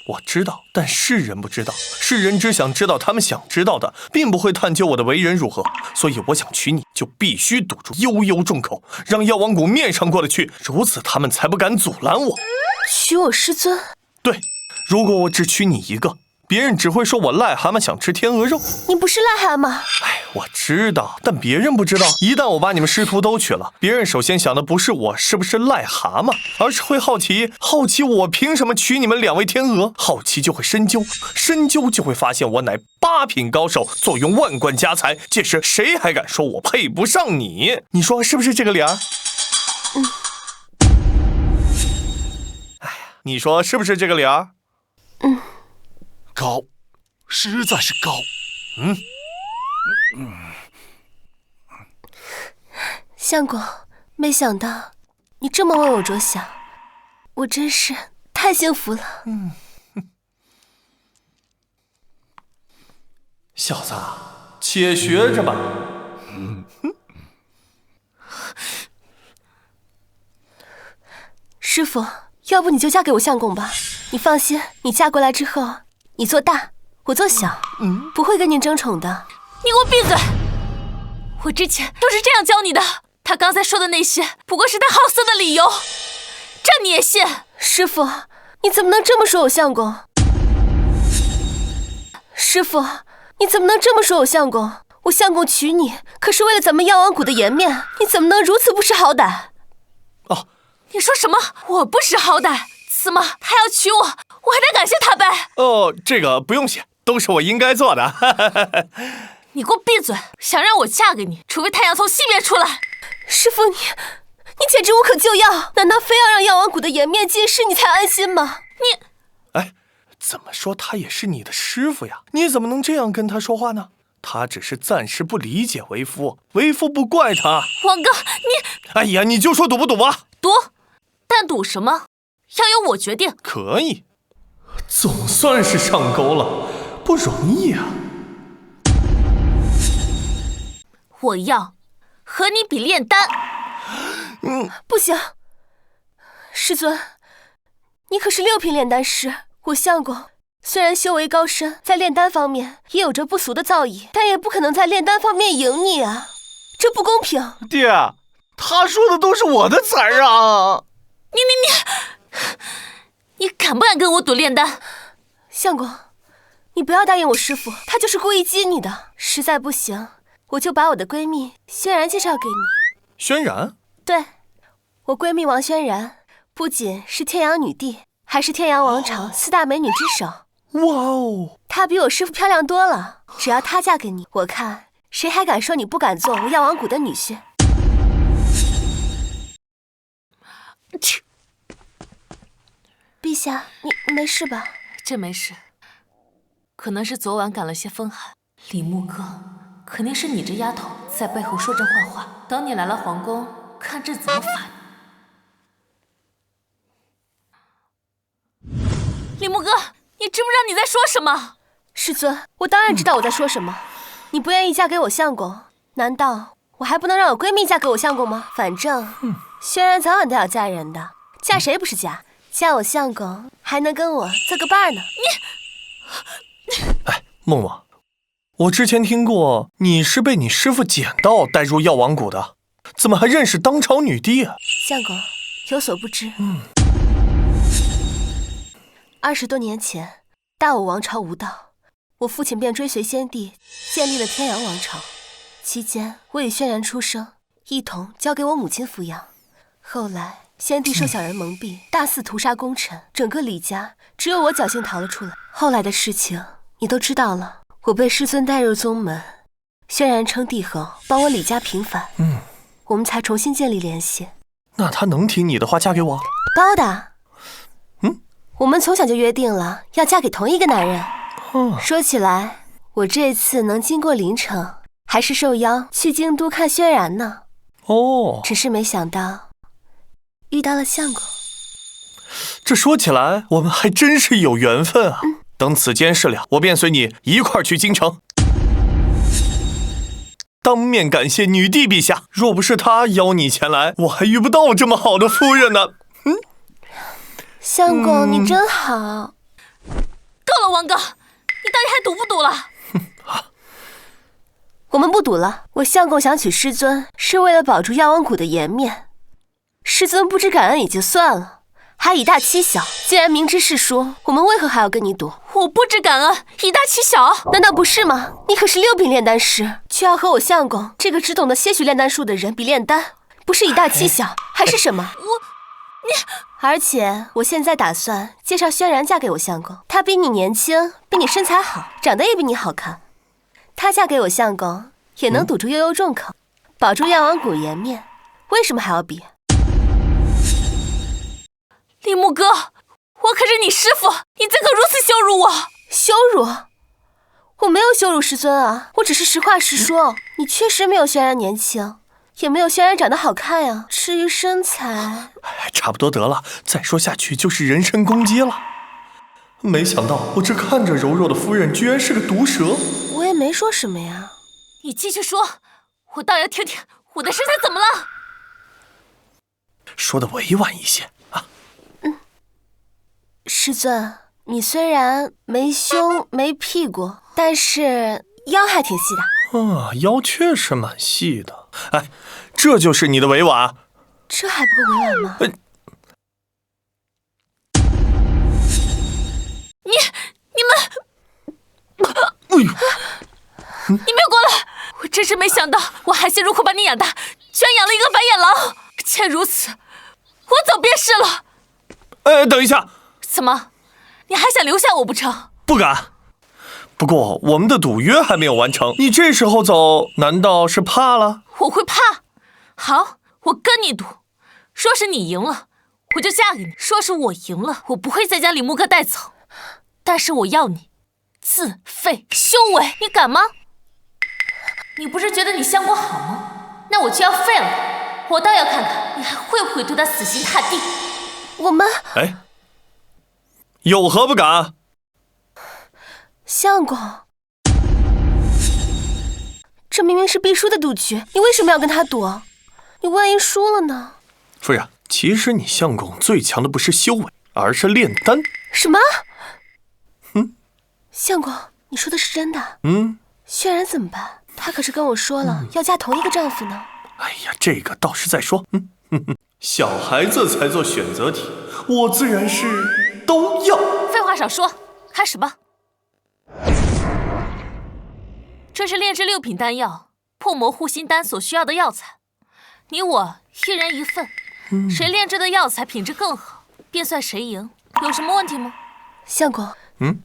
我知道，但世人不知道，世人只想知道他们想知道的，并不会探究我的为人如何。所以我想娶你，就必须堵住悠悠众口，让药王谷面上过得去，如此他们才不敢阻拦我。娶我师尊？对，如果我只娶你一个，别人只会说我癞蛤蟆想吃天鹅肉。你不是癞蛤蟆。哎，我知道，但别人不知道。一旦我把你们师徒都娶了，别人首先想的不是我是不是癞蛤蟆，而是会好奇我凭什么娶你们2位天鹅。好奇就会深究，深究就会发现我乃8品高手，坐拥万贯家财。届时谁还敢说我配不上你？你说是不是这个理儿？哎呀，你说是不是这个理儿？高，实在是高。相公，没想到你这么为我着想，我真是太幸福了。小子，且学着吧。师傅，要不你就嫁给我相公吧。你放心，你嫁过来之后，你做大，我做小，不会跟您争宠的。你给我闭嘴！我之前都是这样教你的。他刚才说的那些，不过是他好色的理由，这你也信？师傅，你怎么能这么说我相公？师傅，你怎么能这么说我相公？我相公娶你，可是为了咱们药王谷的颜面，你怎么能如此不识好歹？哦，你说什么？我不识好歹？怎么他要娶我，我还得感谢他呗？哦，这个不用谢，都是我应该做的。你给我闭嘴！想让我嫁给你，除非太阳从西边出来。师傅，你简直无可救药！难道非要让药王谷的颜面尽失，你才安心吗？你，哎，怎么说他也是你的师傅呀？你怎么能这样跟他说话呢？他只是暂时不理解为夫，为夫不怪他。王哥，你……哎呀，你就说赌不赌吧？赌，但赌什么？要由我决定。可以，总算是上钩了，不容易啊。我要和你比炼丹。不行，师尊，你可是6品炼丹师，我相公虽然修为高深，在炼丹方面也有着不俗的造诣，但也不可能在炼丹方面赢你啊，这不公平。爹，他说的都是我的词儿啊！你敢不敢跟我赌炼丹？相公，你不要答应我师父，他就是故意激你的。实在不行，我就把我的闺蜜轩然介绍给你。轩然？对，我闺蜜王轩然不仅是天阳女帝，还是天阳王朝4大美女之首。哇哦，她比我师父漂亮多了，只要她嫁给你，我看谁还敢说你不敢做我药王谷的女婿。陛下，你没事吧？真没事，可能是昨晚感了些风寒。李牧哥，肯定是你这丫头在背后说这坏话。等你来了皇宫，看朕怎么罚你。李牧哥，你知不知道你在说什么？师尊，我当然知道我在说什么。你不愿意嫁给我相公，难道我还不能让我闺蜜嫁给我相公吗？反正轩然早晚都要嫁人的，嫁谁不是嫁？嫁我相公还能跟我做个伴儿呢。哎，梦梦，我之前听过你是被你师父捡到带入药王谷的，怎么还认识当朝女帝啊？相公有所不知，20多年前，大武王朝无道，我父亲便追随先帝建立了天阳王朝。期间，我与轩然出生，一同交给我母亲抚养。后来，先帝受小人蒙蔽，大肆屠杀功臣，整个李家只有我侥幸逃了出来。后来的事情你都知道了，我被师尊带入宗门，轩然称帝后帮我李家平反，我们才重新建立联系。那他能听你的话嫁给我？高的，我们从小就约定了要嫁给同一个男人。说起来，我这次能经过临城，还是受邀去京都看轩然呢。哦，只是没想到遇到了相公。这说起来，我们还真是有缘分啊！等此间事了，我便随你一块儿去京城，当面感谢女帝陛下。若不是她邀你前来，我还遇不到这么好的夫人呢。相公，你真好。够了，王哥，你到底还赌不赌了？我们不赌了。我相公想娶师尊，是为了保住药王谷的颜面。师尊不知感恩也就算了，还以大欺小。既然明知是输，我们为何还要跟你赌？我不知感恩，以大欺小，难道不是吗？你可是6品炼丹师，却要和我相公这个只懂得些许炼丹术的人比炼丹，不是以大欺小，还是什么？而且我现在打算介绍轩然嫁给我相公，她比你年轻，比你身材好，长得也比你好看。她嫁给我相公，也能堵住悠悠众口，保住药王谷颜面。为什么还要比？李牧哥，我可是你师父，你怎可如此羞辱我？羞辱？我没有羞辱师尊啊，我只是实话实说。你确实没有轩然年轻，也没有轩然长得好看呀。至于身材，差不多得了，再说下去就是人身攻击了。没想到我这看着柔弱的夫人，居然是个毒蛇。我也没说什么呀。你继续说，我倒要听听我的身材怎么了。说的委婉一些啊。师尊，你虽然没胸没屁股，但是腰还挺细的。腰确实蛮细的。哎，这就是你的委婉？这还不够委婉吗？你们，你别过来！我真是没想到，我含辛茹苦把你养大，居然养了一个白眼狼。既然如此，我走便是了。等一下，怎么，你还想留下我不成？不敢。不过我们的赌约还没有完成，你这时候走，难道是怕了？我会怕？好，我跟你赌，说是你赢了，我就嫁给你；说是我赢了，我不会再将李牧哥带走。但是我要你自废修为，你敢吗？你不是觉得你相公好吗？那我就要废了他，我倒要看看你还会不会对他死心塌地。我们有何不敢？相公，这明明是必输的赌局，你为什么要跟他赌？你万一输了呢？夫人，其实你相公最强的不是修为，而是炼丹。什么？相公，你说的是真的？轩然怎么办？他可是跟我说了，要嫁同一个丈夫呢。哎呀，这个到时再说。小孩子才做选择题，我自然是都要。废话少说，开始吧。这是炼制6品丹药破魔护心丹所需要的药材，你我一人一份，谁炼制的药材品质更好，便算谁赢。有什么问题吗？相公，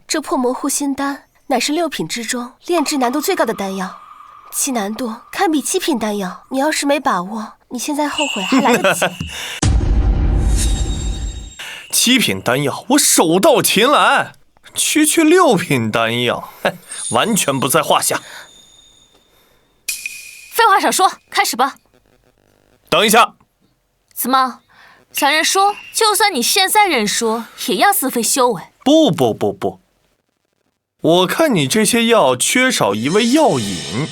这破魔护心丹乃是6品之中炼制难度最高的丹药，其难度堪比7品丹药。你要是没把握，你现在后悔还来得及。7品丹药我手到擒来，区6品丹药，完全不在话下。废话少说，开始吧。等一下，怎么，小人说，就算你现在认输，也要自废修为？不，我看你这些药缺少一味药引，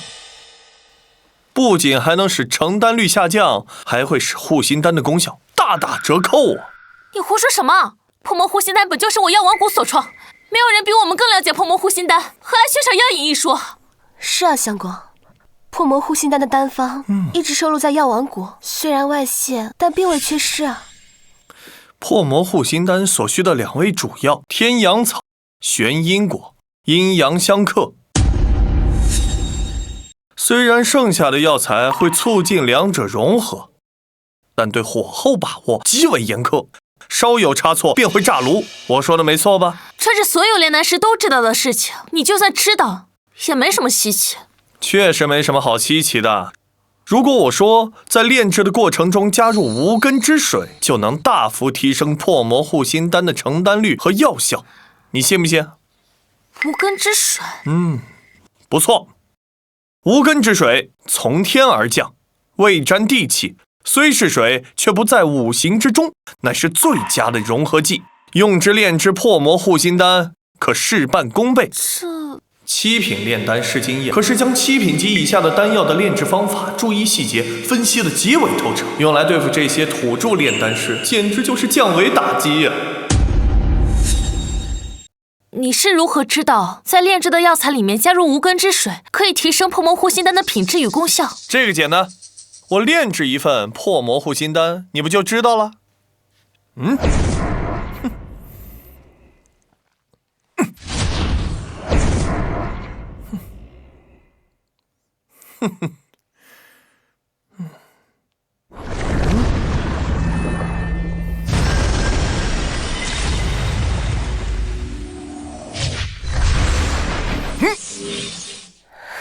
不仅还能使成丹率下降，还会使护心丹的功效大打折扣啊！你胡说什么？破魔护心丹本就是我药王谷所创，没有人比我们更了解破魔护心丹，何来缺少药引一说？是啊，相公，破魔护心丹的丹方一直收录在药王谷，虽然外泄，但并未缺失啊。破魔护心丹所需的2味主药天阳草、玄阴果，阴阳相克。虽然剩下的药材会促进2者融合，但对火候把握极为严苛，稍有差错便会炸炉。我说的没错吧？这是所有炼丹师都知道的事情，你就算知道，也没什么稀奇。确实没什么好稀奇的。如果我说在炼制的过程中加入无根之水，就能大幅提升破魔护心丹的成丹率和药效，你信不信？无根之水，不错。无根之水从天而降，未沾地气，虽是水，却不在五行之中，乃是最佳的融合剂，用之炼制破魔护心丹，可事半功倍。这7品炼丹师经验，可是将7品级以下的丹药的炼制方法、注意细节分析得极为透彻，用来对付这些土著炼丹师，简直就是降维打击呀！你是如何知道在炼制的药材里面加入无根之水，可以提升破魔护心丹的品质与功效？这个简单，我炼制一份破魔护心丹，你不就知道了？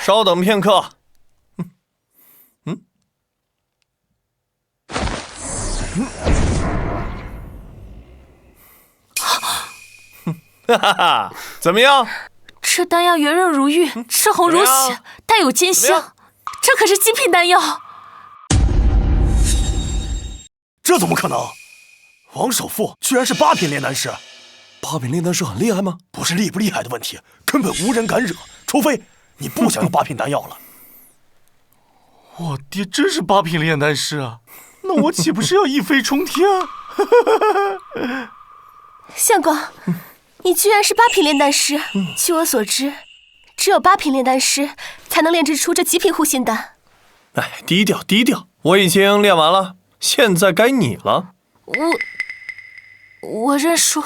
稍等片刻。哈哈哈，怎么样？这丹药圆润如玉，赤红如血，带有坚香，这可是极品丹药。这怎么可能？王首富居然是8品炼丹师，8品炼丹师很厉害吗？不是厉不厉害的问题，根本无人敢惹，除非你不想用8品丹药了。我爹真是8品炼丹师啊，那我岂不是要一飞冲天？相公，你居然是8品炼丹师。据我所知，只有8品炼丹师才能炼制出这极品护心丹。哎，低调低调，我已经练完了，现在该你了。我认输。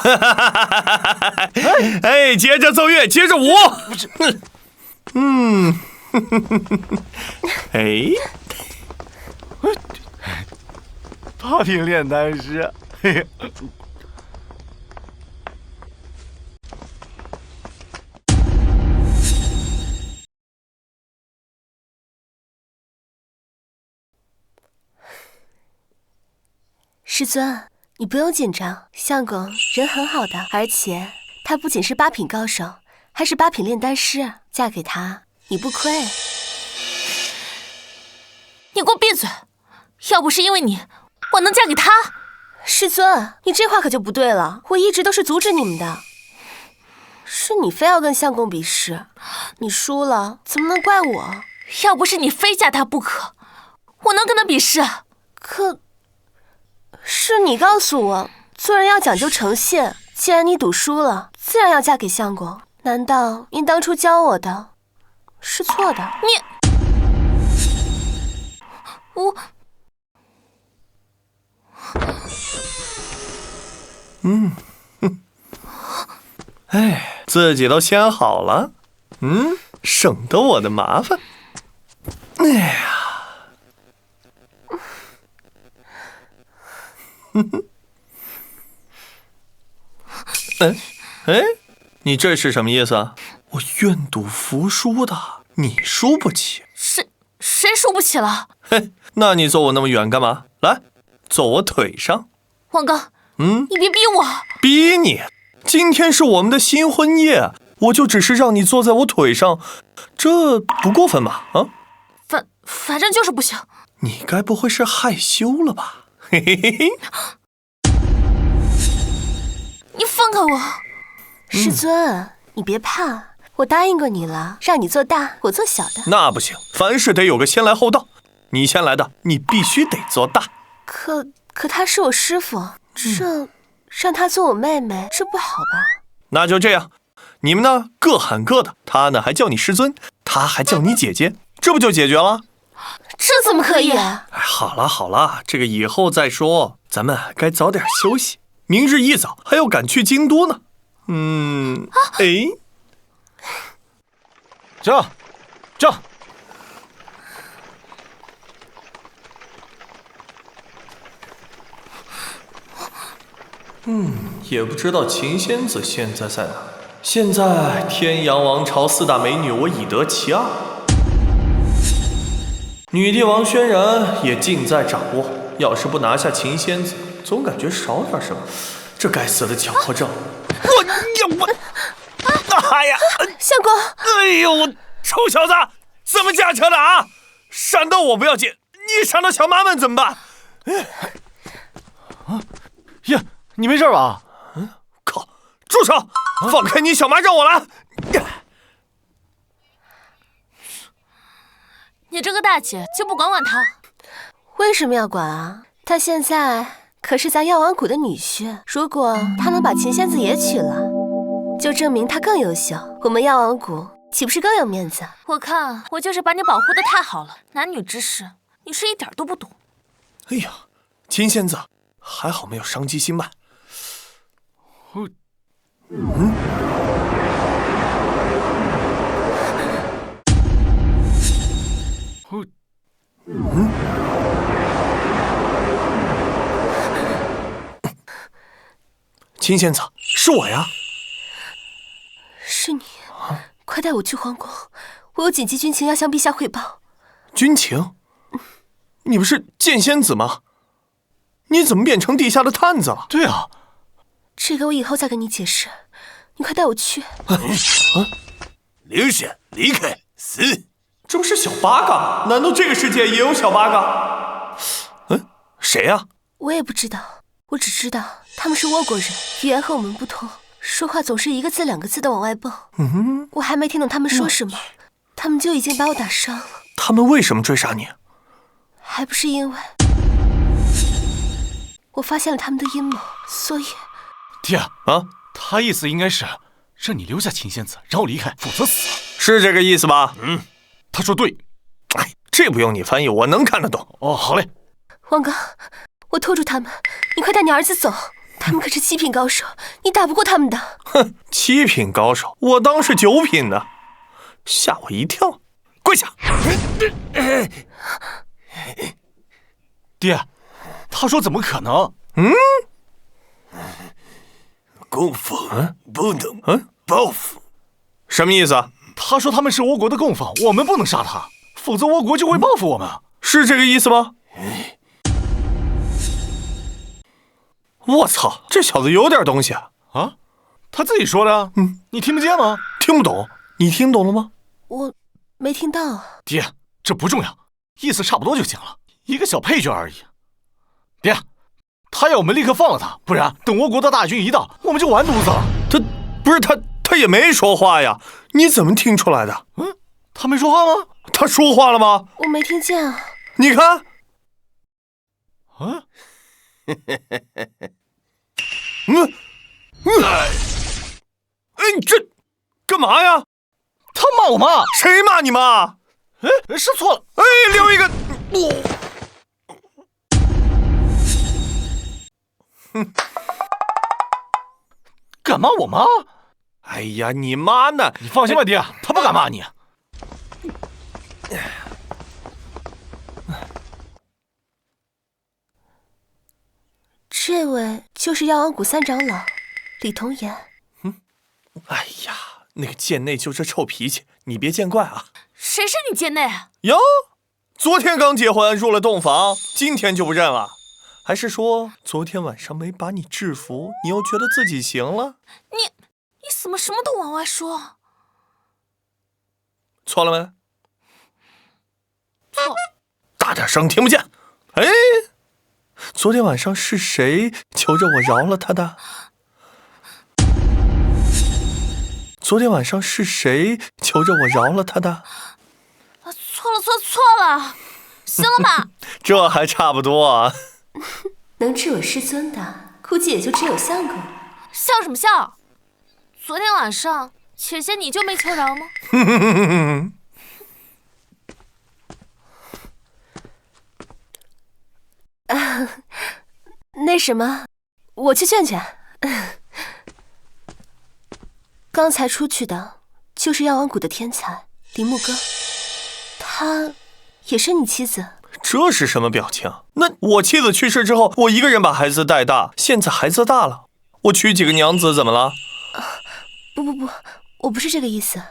哎，接着奏乐，接着舞。哎，8品炼丹师，嘿嘿。师尊，你不用紧张，相公人很好的，而且他不仅是8品高手，还是8品炼丹师，嫁给他你不亏。你给我闭嘴！要不是因为你，我能嫁给他？师尊，你这话可就不对了，我一直都是阻止你们的，是你非要跟相公比试，你输了怎么能怪我？要不是你非嫁他不可，我能跟他比试？可是你告诉我，做人要讲究诚信，既然你赌输了，自然要嫁给相公。难道您当初教我的是错的？哎，自己都先好了，省得我的麻烦。哎呀，哎，你这是什么意思啊？我愿赌服输的，你输不起。谁输不起了？嘿，那你坐我那么远干嘛？来，坐我腿上。王刚，你别逼我。逼你？今天是我们的新婚夜，我就只是让你坐在我腿上，这不过分吧？啊？反正就是不行。你该不会是害羞了吧？嘿嘿嘿嘿。你放开我！师尊，你别怕，我答应过你了，让你做大，我做小的。那不行，凡事得有个先来后到。你先来的，你必须得做大。可他是我师傅，让他做我妹妹，这不好吧？那就这样，你们呢各喊各的，他呢还叫你师尊，他还叫你姐姐，这不就解决了？这怎么可以？哎，好了好了，这个以后再说，咱们该早点休息，明日一早还要赶去京都呢。哎，这。也不知道秦仙子现在在哪。现在天阳王朝4大美女，我已得其2，女帝王轩然也尽在掌握。要是不拿下秦仙子，总感觉少点什么。这该死的强迫症！哎呀，相公，哎呦，我臭小子，怎么驾车的啊？闪到我不要紧，你闪到小妈们怎么办？呀，你没事吧？靠！住手！放开你小妈，让我来！你这个大姐就不管管她？为什么要管啊？他现在可是咱药王谷的女婿，如果他能把秦仙子也娶了，就证明他更优秀，我们药王谷岂不是更有面子？我看我就是把你保护的太好了，男女之事你是一点都不懂。哎呀，秦仙子，还好没有伤及心脉。秦仙子，是我呀。是你，快带我去皇宫，我有紧急军情要向陛下汇报。军情？你不是剑仙子吗？你怎么变成地下的探子了？对啊，这个我以后再跟你解释，你快带我去。留下，离开，死！这不是小八嘎？难道这个世界也有小八嘎？谁呀？我也不知道，我只知道他们是倭国人，语言和我们不同，说话总是一个字两个字的往外蹦。我还没听懂他们说什么，他们就已经把我打伤了。他们为什么追杀你？还不是因为我发现了他们的阴谋，所以……爹啊，他意思应该是让你留下秦仙子，让我离开，否则死。是这个意思吧？他说对。哎，这不用你翻译，我能看得懂。哦，好嘞。王刚，我拖住他们，你快带你儿子走。他们可是7品高手，你打不过他们的。哼，7品高手，我当是9品呢，吓我一跳。跪下！爹，他说怎么可能？供奉不能报复，什么意思？他说他们是倭国的供奉，我们不能杀他，否则倭国就会报复我们。是这个意思吗？我操，这小子有点东西啊！他自己说的。你听不见吗？听不懂，你听懂了吗？我没听到。爹，这不重要，意思差不多就行了，一个小配角而已。爹，他要我们立刻放了他，不然等倭国的大军一到，我们就完犊子了。他也没说话呀，你怎么听出来的？他没说话吗？他说话了吗？我没听见啊。你看。你这干嘛呀？他骂我妈。谁骂你妈？是错了。留一个。敢骂我妈？哎呀，你妈呢？你放心吧，爹，他不敢骂你。这位就是药王谷3长老李童言。哎呀，那个贱内就这臭脾气，你别见怪啊。谁是你贱内？哟，昨天刚结婚入了洞房，今天就不认了？还是说昨天晚上没把你制服，你又觉得自己行了？你怎么什么都往外说？错了没？错。大点声，听不见。昨天晚上是谁求着我饶了他的？昨天晚上是谁求着我饶了他的？错了，行了吧？这还差不多啊。能治我师尊的，估计也就只有相公。笑什么笑？昨天晚上且仙你就没求饶吗？那什么，我去劝劝。刚才出去的就是药王谷的天才林木哥，他也是你妻子。这是什么表情？那我妻子去世之后，我一个人把孩子带大，现在孩子大了，我娶几个娘子怎么了？不，我不是这个意思。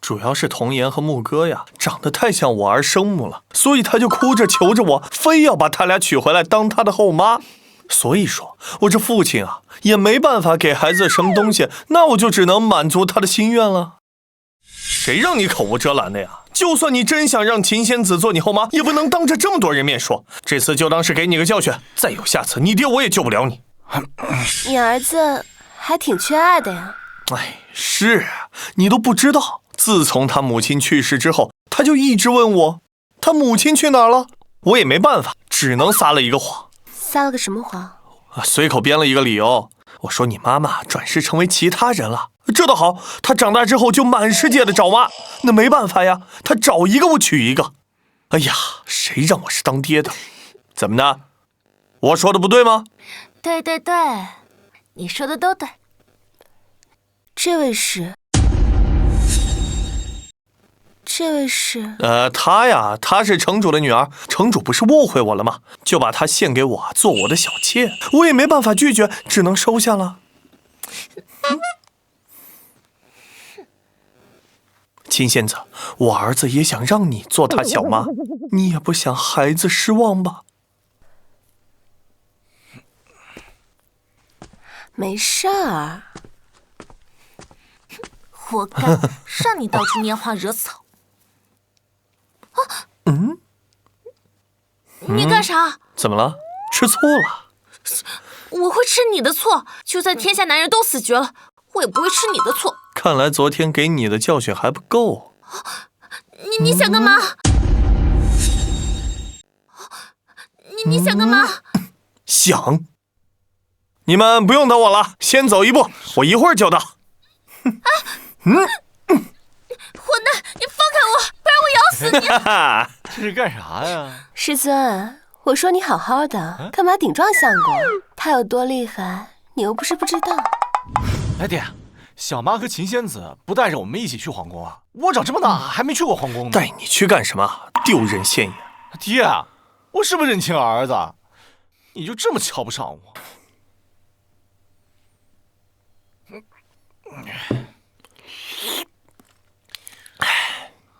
主要是童颜和牧歌呀，长得太像我儿生母了，所以他就哭着求着我，非要把他俩娶回来当他的后妈。所以说，我这父亲啊，也没办法给孩子什么东西，那我就只能满足他的心愿了。谁让你口无遮拦的呀？就算你真想让秦仙子做你后妈，也不能当着这么多人面说。这次就当是给你个教训，再有下次，你爹我也救不了你。你儿子还挺缺爱的呀。哎，是啊，你都不知道，自从他母亲去世之后，他就一直问我，他母亲去哪儿了？我也没办法，只能撒了一个谎。撒了个什么谎？随口编了一个理由，我说你妈妈转世成为其他人了。这倒好，她长大之后就满世界的找妈，那没办法呀，她找一个我娶一个。哎呀，谁让我是当爹的？怎么的？我说的不对吗？对，你说的都对。这位是她是城主的女儿，城主不是误会我了吗？就把她献给我做我的小妾，我也没办法拒绝，只能收下了。秦仙子，我儿子也想让你做他小妈，你也不想孩子失望吧？没事儿，活该，让你到处拈花惹草。你干啥？怎么了？吃醋了？我会吃你的醋？就算天下男人都死绝了，我也不会吃你的醋。看来昨天给你的教训还不够。你想干嘛？你想干嘛？想。你们不用等我了，先走一步，我一会儿就到。混蛋！你放开我，不然我咬死你！这是干啥呀？师尊，我说你好好的，干嘛顶撞相公？他有多厉害，你又不是不知道。哎爹，小妈和秦仙子不带着我们一起去皇宫啊？我长这么大还没去过皇宫呢。带你去干什么？丢人现眼！爹，我是不是认亲儿子？你就这么瞧不上我？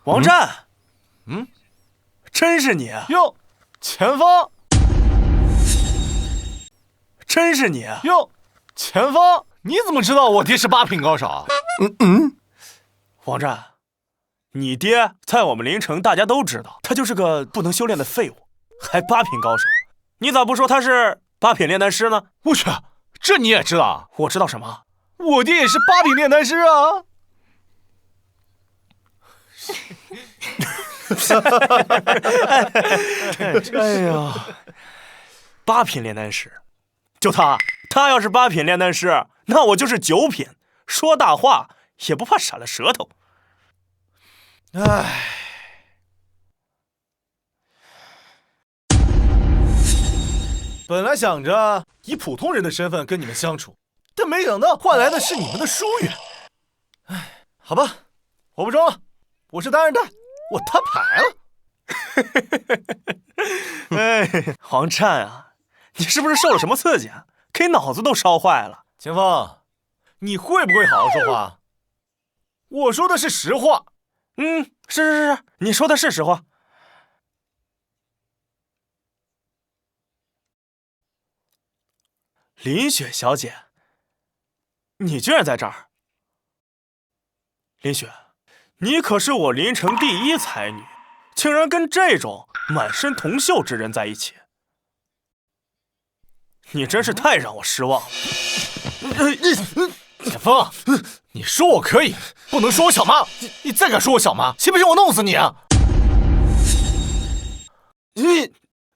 王战，真是你哟，前方，真是你哟，前方，你怎么知道我爹是8品高手啊？王战，你爹在我们临城大家都知道，他就是个不能修炼的废物，还8品高手。你咋不说他是8品炼丹师呢？我去，这你也知道？我知道什么？我爹也是8品炼丹师啊！哎呀，8品炼丹师，就他要是8品炼丹师，那我就是9品，说大话也不怕闪了舌头。唉，本来想着以普通人的身份跟你们相处，但没想到换来的是你们的疏远。唉，好吧，我不装了，我是单人带，我摊牌了。哎，黄灿啊，你是不是受了什么刺激啊？给脑子都烧坏了。秦风，你会不会好好说话？我说的是实话。是，你说的是实话。林雪小姐，你居然在这儿！林雪，你可是我临城第1才女，竟然跟这种满身铜锈之人在一起，你真是太让我失望了。田丰，你说我可以，不能说我小妈。你再敢说我小妈，信不信我弄死你啊？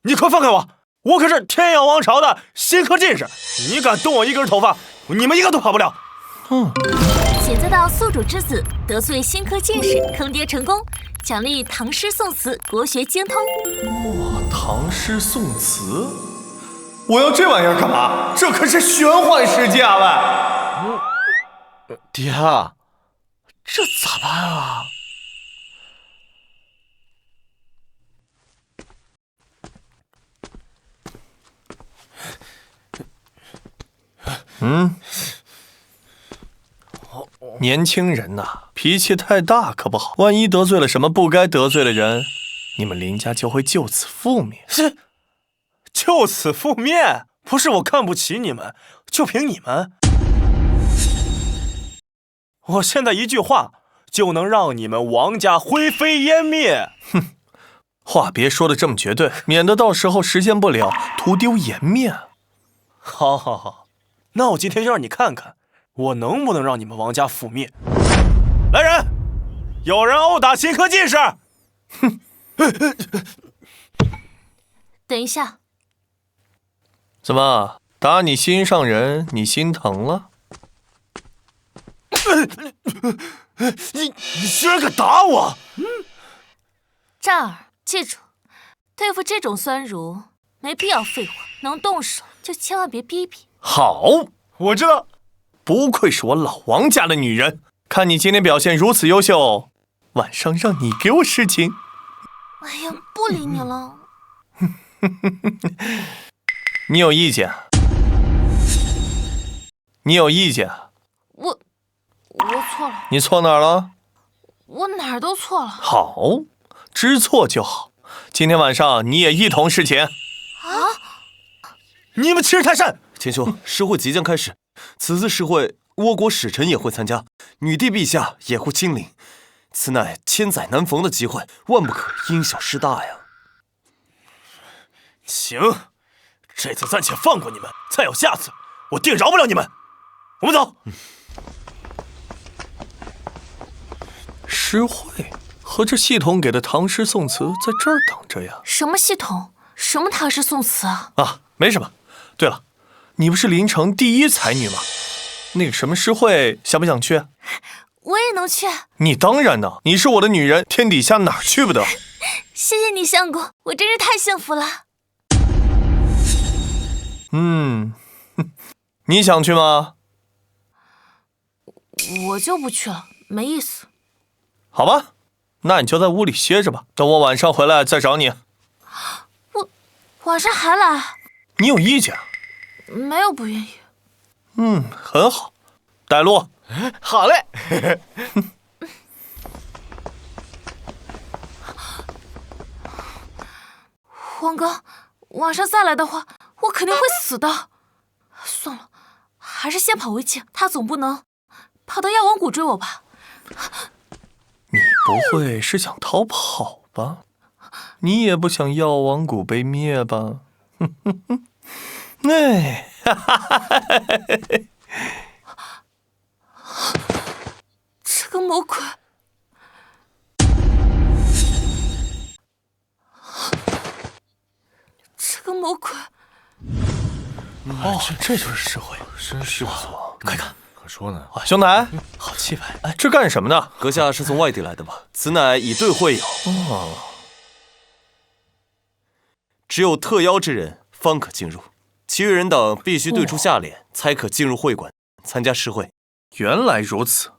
你快放开我！我可是天阳王朝的新科进士，你敢动我一根头发，你们一个都跑不了。写作到宿主之子得罪新科进士，坑爹成功，奖励唐诗宋词，国学精通。哇，唐诗宋词，我要这玩意儿干嘛？这可是玄幻世界啊！喂，爹，这咋办啊？年轻人呐，脾气太大可不好，万一得罪了什么不该得罪的人，你们林家就会就此覆灭。就此覆灭？不是我看不起你们，就凭你们，我现在一句话就能让你们王家灰飞烟灭。哼，话别说的这么绝对，免得到时候实现不了，徒丢颜面。好好好，那我今天就让你看看，我能不能让你们王家覆灭。来人，有人殴打新科进士。哼，等一下，怎么打你心上人，你心疼了？你居然敢打我！战儿，记住，对付这种酸儒，没必要废话，能动手就千万别逼逼。好，我知道。不愧是我老王家的女人，看你今天表现如此优秀，晚上让你给我侍寝。哎呀，不理你了。你有意见？你有意见？我错了。你错哪儿了？我哪儿都错了。好，知错就好。今天晚上你也一同侍寝。你们欺人太甚！千兄，诗会即将开始，此次诗会，倭国使臣也会参加，女帝陛下也会亲临，此乃千载难逢的机会，万不可因小失大呀。行，这次暂且放过你们，再有下次，我定饶不了你们。我们走。诗会和这系统给的唐诗宋词在这儿等着呀。什么系统？什么唐诗宋词啊？啊，没什么。对了，你不是临城第一才女吗？那个什么诗会，想不想去？我也能去。你当然能，你是我的女人，天底下哪儿去不得？谢谢你，相公，我真是太幸福了。你想去吗？我就不去了，没意思。好吧，那你就在屋里歇着吧，等我晚上回来再找你。我晚上还来？你有意见？没有不愿意。很好，带路。好嘞。王哥，晚上再来的话，我肯定会死的。算了，还是先跑回去，他总不能跑到药王谷追我吧？你不会是想逃跑吧？你也不想药王谷被灭吧？哎，这个魔鬼！这个魔鬼！哦，这就是诗会，真是不错。快看，可说呢。兄台，好气派！哎，这干什么呢？阁下是从外地来的吧？此乃以对会友，只有特邀之人方可进入，其余人等必须对出下联，才可进入会馆参加诗会。原来如此。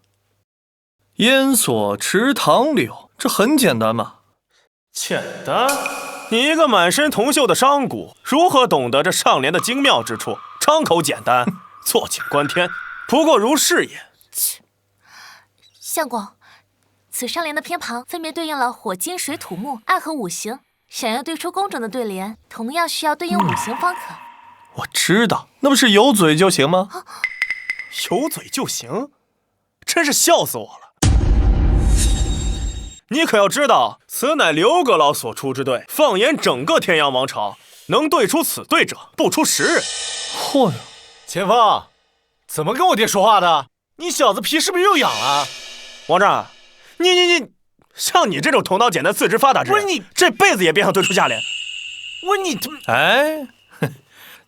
烟锁池塘柳，这很简单嘛。简单？你一个满身铜锈的商贾，如何懂得这上联的精妙之处？张口简单，坐井观天，不过如是也。相公，此上联的偏旁分别对应了火、金、水、土、木、暗和五行，想要对出工整的对联，同样需要对应五行方可。我知道，那不是有嘴就行吗？有嘴就行？真是笑死我了！你可要知道，此乃刘阁老所出之队，放眼整个天阳王朝，能对出此队者不出10人。嚯哟！前锋，怎么跟我爹说话的？你小子皮是不是又痒了？王丈，你，像你这种头脑简单、四肢发达之人，不是你这辈子也别想对出下联。我你哎，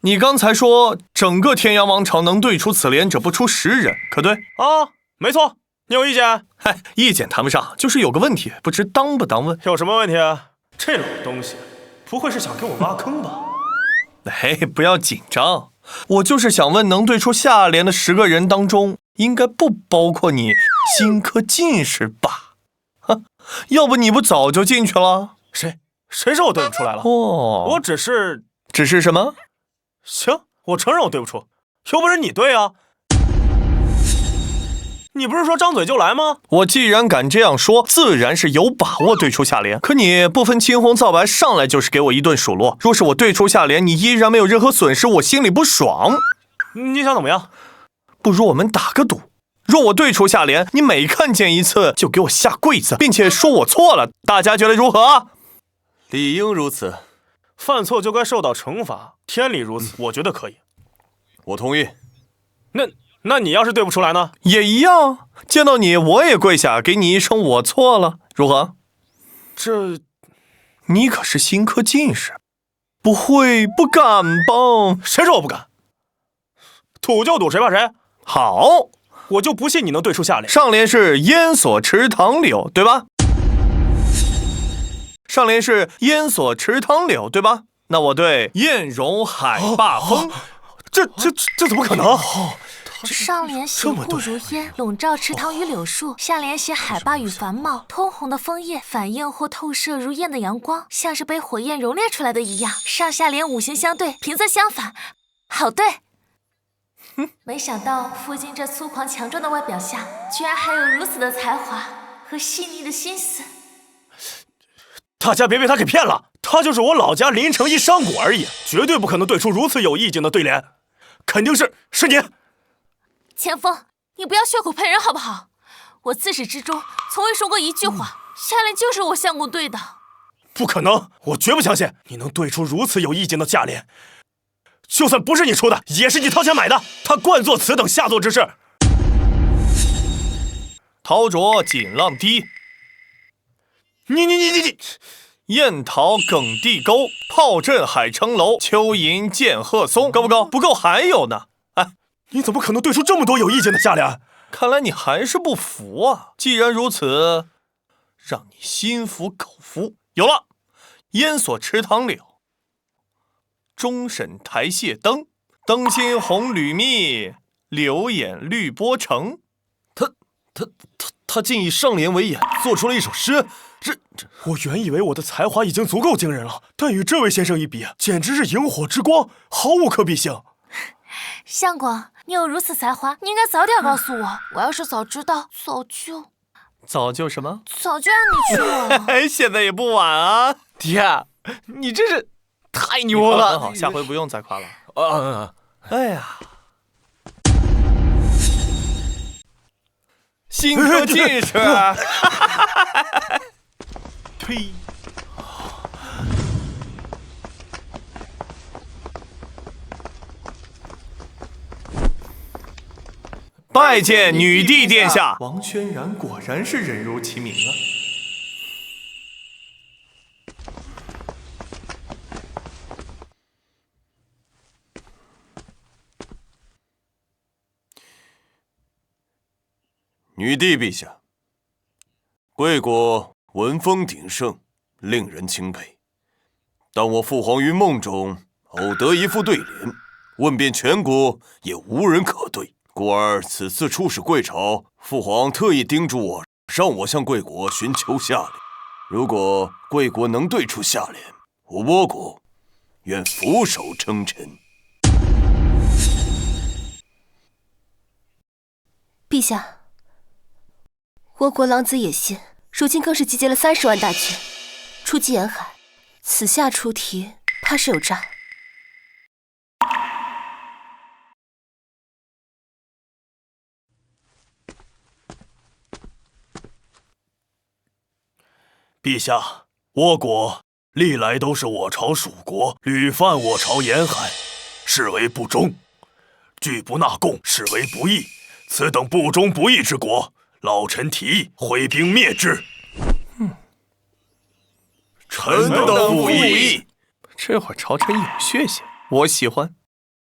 你刚才说整个天阳王朝能对出此联者不出10人，可对？啊，没错，你有意见？嗨，意见谈不上，就是有个问题，不知当不当问？有什么问题啊？这老东西，不会是想给我挖坑吧？哎，不要紧张，我就是想问，能对出下联的10个人当中，应该不包括你新科进士吧？哈，要不你不早就进去了？谁说我对不出来了？哦，我只是什么？行，我承认我对不出，又不是你对啊。你不是说张嘴就来吗？我既然敢这样说，自然是有把握对出下联。可你不分青红皂白，上来就是给我一顿数落。若是我对出下联，你依然没有任何损失，我心里不爽。你想怎么样？不如我们打个赌，若我对出下联，你每看见一次就给我下跪子，并且说我错了，大家觉得如何？理应如此。犯错就该受到惩罚，天理如此，我觉得可以。我同意。那你要是对不出来呢？也一样，见到你我也跪下，给你一声我错了，如何？这，你可是新科进士，不敢吧？谁说我不敢？赌就赌，谁怕谁？好，我就不信你能对出下联。上联是烟锁池塘柳，对吧？上联是烟锁池塘柳，对吧？那我对艳容海罢风，这怎么可能？上联写雾如烟，笼罩池塘与柳树；下联写海坝与繁茂，通红的枫叶反映或透射如焰的阳光，像是被火焰熔炼出来的一样。上下联五行相对，平仄相反，好对。没想到傅金这粗犷强壮的外表下，居然还有如此的才华和细腻的心思。大家别被他给骗了，他就是我老家临城一商贾而已，绝对不可能对出如此有意境的对联，肯定是你。钱枫，你不要血口喷人好不好？我自始至终从未说过一句话，下联就是我相公对的。不可能，我绝不相信你能对出如此有意境的下联。就算不是你出的，也是你掏钱买的。他惯做此等下作之事。陶灼锦浪堤，你，雁桃耿地沟，炮震海城楼，蚯蚓见鹤松，够不够？不够还有呢。哎，你怎么可能对出这么多有意境的下联？看来你还是不服啊！既然如此，让你心服口服。有了，烟锁池塘柳，终审台榭灯，灯芯红缕密，柳眼绿波成。他竟以上联为眼，做出了一首诗。我原以为我的才华已经足够惊人了，但与这位先生一比，简直是萤火之光，毫无可比性。相公，你有如此才华，你应该早点告诉我。我要是早知道，早就什么？早就让你去了。哎，现在也不晚啊！爹，你真是太牛了！很好，下回不用再夸了。哎呀，新科进士，呸！拜见女帝殿下。王轩然果然是人如其名啊。女帝陛下，贵国文风鼎盛，令人钦佩。但我父皇于梦中偶得一副对联，问遍全国也无人可对。故而此次出使贵朝，父皇特意叮嘱我，让我向贵国寻求下联。如果贵国能对出下联，我倭国愿俯首称臣。陛下，倭国狼子野心，如今更是集结了30万大军，出击沿海。此下出题，怕是有诈。陛下，倭国历来都是我朝属国，屡犯我朝沿海，视为不忠。拒不纳贡，视为不义。此等不忠不义之国，老臣提议挥兵灭之。臣等附议。这会儿朝臣有血性，我喜欢。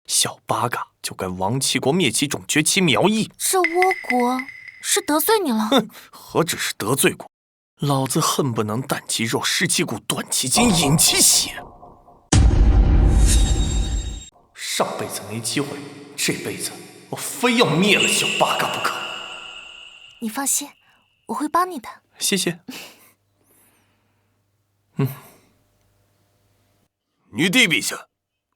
小八嘎就该亡其国，灭其种，绝其苗裔。这倭国是得罪你了？哼，何止是得罪过，老子恨不能啖其肉，食其骨，断其筋，饮其血。上辈子没机会，这辈子我非要灭了小八嘎不可。你放心，我会帮你的。谢谢。女帝陛下，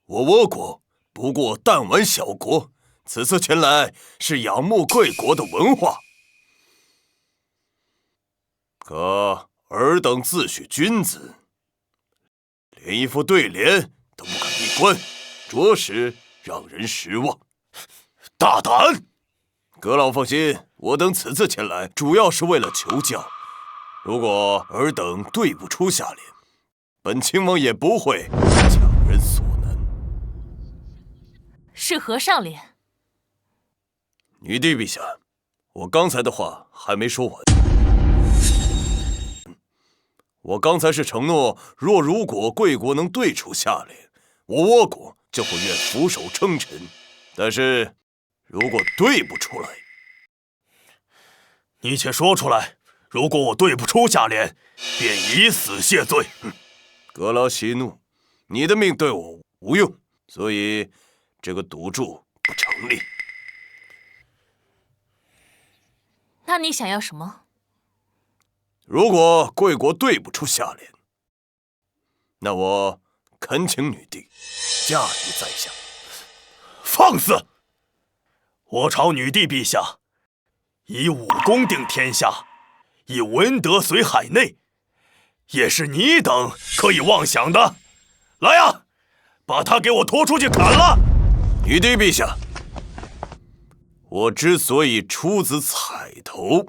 我倭国不过弹丸小国，此次前来是仰慕贵国的文化。可尔等自诩君子，连一副对联都不敢闭关，着实让人失望。大胆！阁老放心，我等此次前来主要是为了求教。如果尔等对不出下联，本亲王也不会强人所难。是何上联？女帝陛下，我刚才的话还没说完。我刚才是承诺，如果贵国能对出下联，我倭国就会愿俯首称臣。但是，如果对不出来，你且说出来。如果我对不出下联，便以死谢罪。阁老息怒，你的命对我无用，所以这个赌注不成立。那你想要什么？如果贵国对不出下联，那我恳请女帝驾驭在下。放肆！我朝女帝陛下，以武功定天下，以文德随海内，也是你等可以妄想的。来呀，把他给我拖出去砍了！女帝陛下，我之所以出此彩头，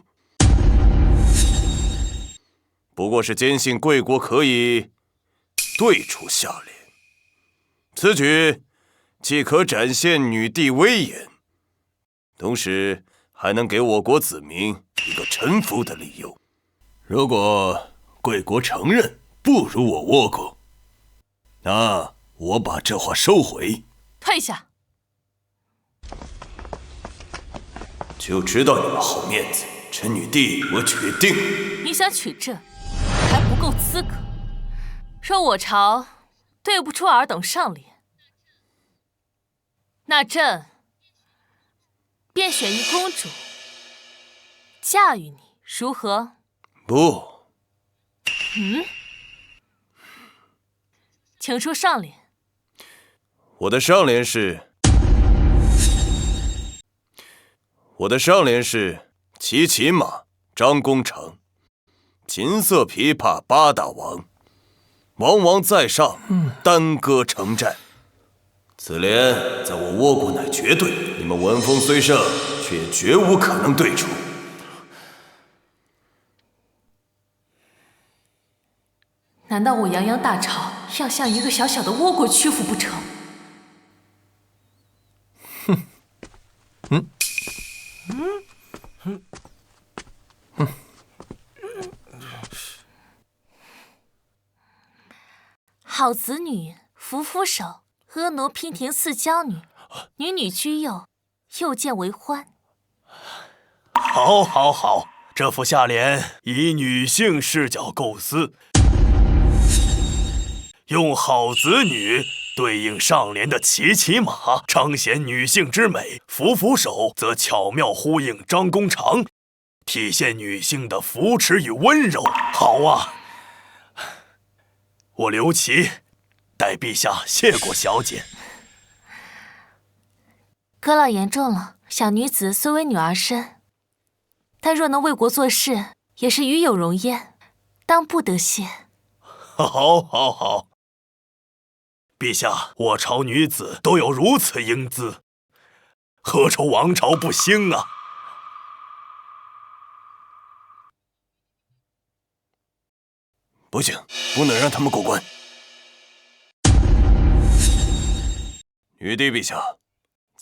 不过是坚信贵国可以对出下联，此举既可展现女帝威严，同时还能给我国子民一个臣服的理由。如果贵国承认不如我倭国，那我把这话收回。退下！就知道你们好面子，臣女帝我决定。你想取朕，还不够资格。若我朝对不出尔等上联，那朕便选一公主驾驭你，如何？不，请出上联。我的上联是骑骑马张弓长，琴瑟琵琶八大王，王王在上，单歌成战。此联在我倭国乃绝对，你们文风虽盛，却绝无可能对出。难道我泱泱大朝要向一个小小的倭国屈服不成？好子女扶扶手，婀娜娉婷似娇女，女女居右，又见为欢。好，好，好，这副下联以女性视角构思，用好子女对应上联的骑骑马，彰显女性之美；扶扶手则巧妙呼应张弓长，体现女性的扶持与温柔。好啊！我刘琦代陛下谢过小姐。阁老言重了，小女子虽为女儿身，但若能为国做事，也是与有荣焉，当不得谢。好，好，好！陛下，我朝女子都有如此英姿，何愁王朝不兴啊？不行，不能让他们过关。女帝陛下，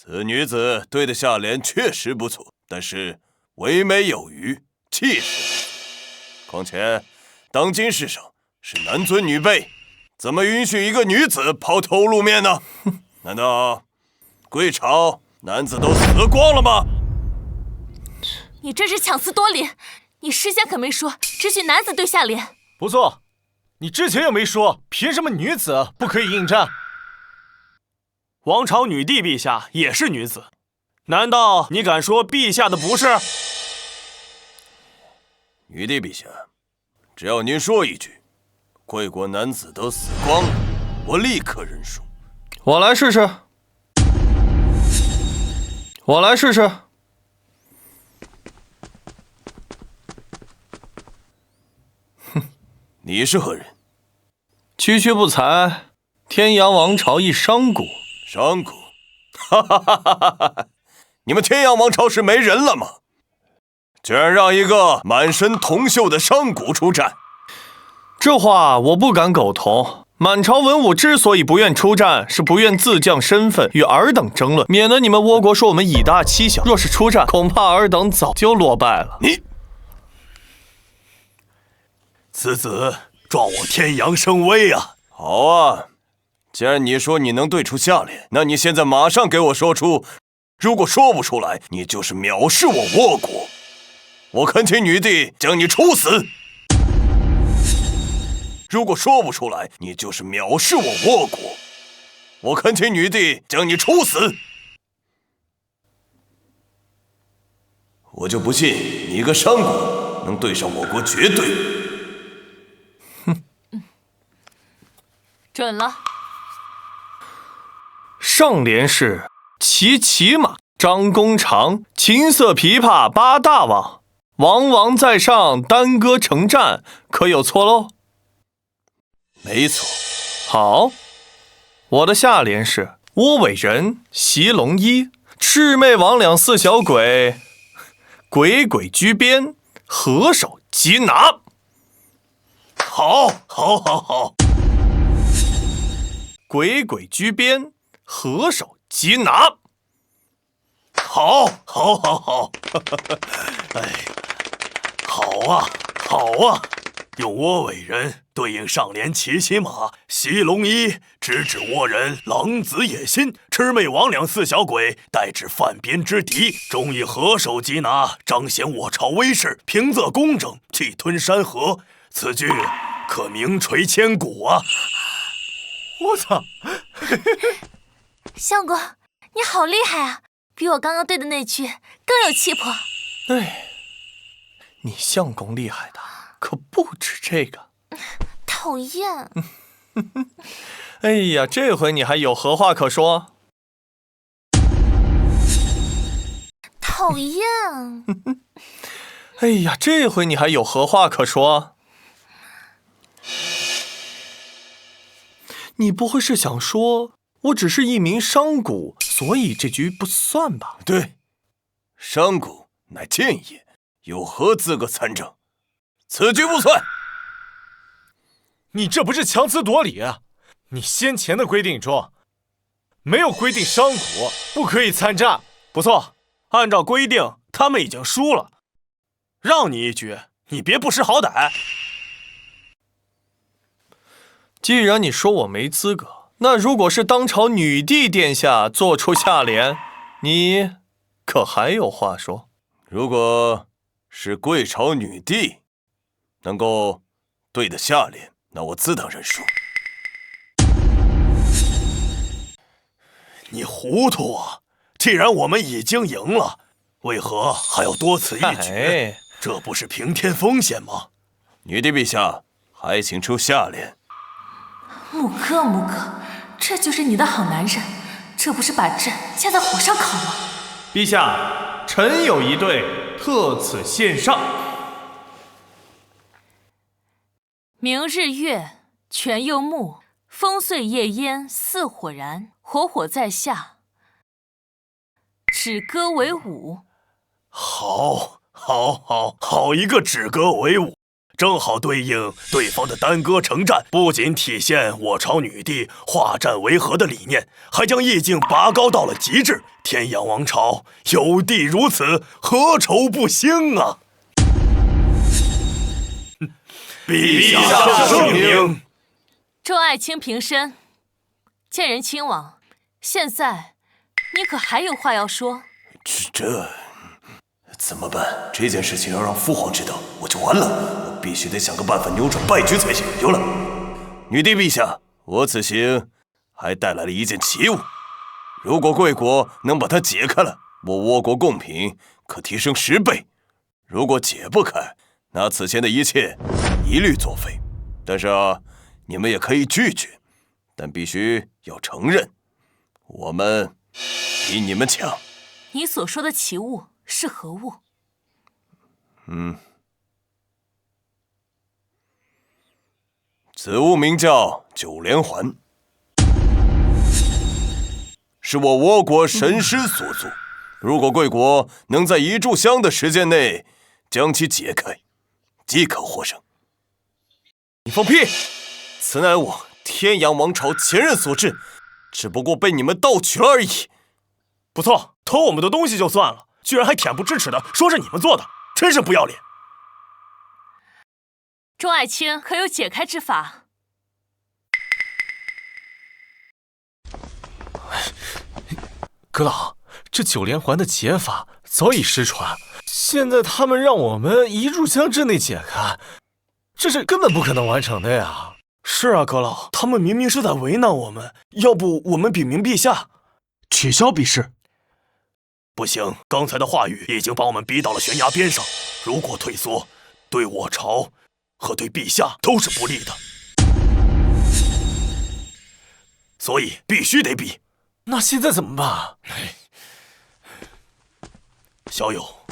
此女子对的下联确实不错，但是唯美有余，气势。况且当今世上是男尊女卑，怎么允许一个女子抛头露面呢？难道贵朝男子都死光了吗？你这是强词夺理！你事先可没说只许男子对下联。不错，你之前又没说，凭什么女子不可以应战？王朝女帝陛下也是女子，难道你敢说陛下的不是？女帝陛下，只要您说一句，贵国男子都死光了，我立刻认输。我来试试。我来试试。你是何人？区区不才，天阳王朝一商贾。商贾？哈哈哈哈哈！你们天阳王朝是没人了吗？居然让一个满身铜锈的商贾出战，这话我不敢苟同。满朝文武之所以不愿出战，是不愿自降身份与尔等争论，免得你们倭国说我们以大欺小。若是出战，恐怕尔等早就落败了。你此子壮我天阳声威啊！好啊，既然你说你能对出下联，那你现在马上给我说出。如果说不出来，你就是藐视我倭国。我恳请女帝将你处死。如果说不出来，你就是藐视我倭国。我恳请女帝将你处死。我就不信你一个商贾能对上我国绝对。哼，准了。上联是骑马，张弓长，琴瑟琵琶八大王，王王在上，耽歌成战，可有错喽？没错。好，我的下联是窝尾人，袭龙衣，魑魅魍魉四小鬼，鬼鬼居边，合手缉拿。好，鬼鬼居边，合手缉拿。好，哎，好啊！用窝尾人对应上联骑马，袭龙衣直指倭人狼子野心，魑魅魍魉四小鬼代指犯边之敌，终以合手缉拿，彰显我朝威势，平仄工整，气吞山河。此句可名垂千古啊！我操！相公，你好厉害啊，比我刚刚对的那句更有气魄。哎，你相公厉害的可不止这个。讨厌。哎呀，这回你还有何话可说？讨厌。哎呀，这回你还有何话可说？你不会是想说我只是一名商贾，所以这局不算吧？对，商贾乃贱也，有何资格参政？此局不算。你这不是强词夺理啊！你先前的规定中没有规定商贾不可以参战。不错，按照规定，他们已经输了，让你一局，你别不识好歹。既然你说我没资格，那如果是当朝女帝殿下做出下联，你可还有话说？如果是贵朝女帝能够对得下联，那我自当认输。你糊涂啊！既然我们已经赢了，为何还要多此一举？这不是平添风险吗？女帝陛下，还请出下联。木哥，这就是你的好男人，这不是把朕架在火上烤吗？陛下，臣有一对，特此献上。明日月，泉又暮，风碎夜烟似火燃，火火在下，止戈为舞。好一个止戈为舞！正好对应对方的耽搁成战，不仅体现我朝女帝化战为和的理念，还将意境拔高到了极致。天阳王朝有帝如此，何愁不兴啊！陛下圣明。众爱卿平身。见人亲王，现在你可还有话要说？这怎么办？这件事情要让父皇知道，我就完了。我必须得想个办法扭转败局才行。有了，女帝陛下，我此行还带来了一件奇物。如果贵国能把它解开了，我倭国贡品可提升10倍；如果解不开，那此前的一切一律作废。但是你们也可以拒绝，但必须要承认，我们比你们强。你所说的奇物是何物？此物名叫九连环，是我倭国神师所作。如果贵国能在1炷香的时间内将其解开，即可获胜。你放屁！此乃我天阳王朝前任所制，只不过被你们盗取了而已。不错，偷我们的东西就算了，居然还恬不知耻的说是你们做的，真是不要脸。众爱卿可有解开之法？阁老，这9连环的解法早已失传，现在他们让我们1炷香之内解开，这是根本不可能完成的呀！是啊，阁老，他们明明是在为难我们，要不我们禀明陛下，取消比试。不行，刚才的话语已经把我们逼到了悬崖边上，如果退缩，对我朝和对陛下都是不利的，所以必须得比。那现在怎么办？小友，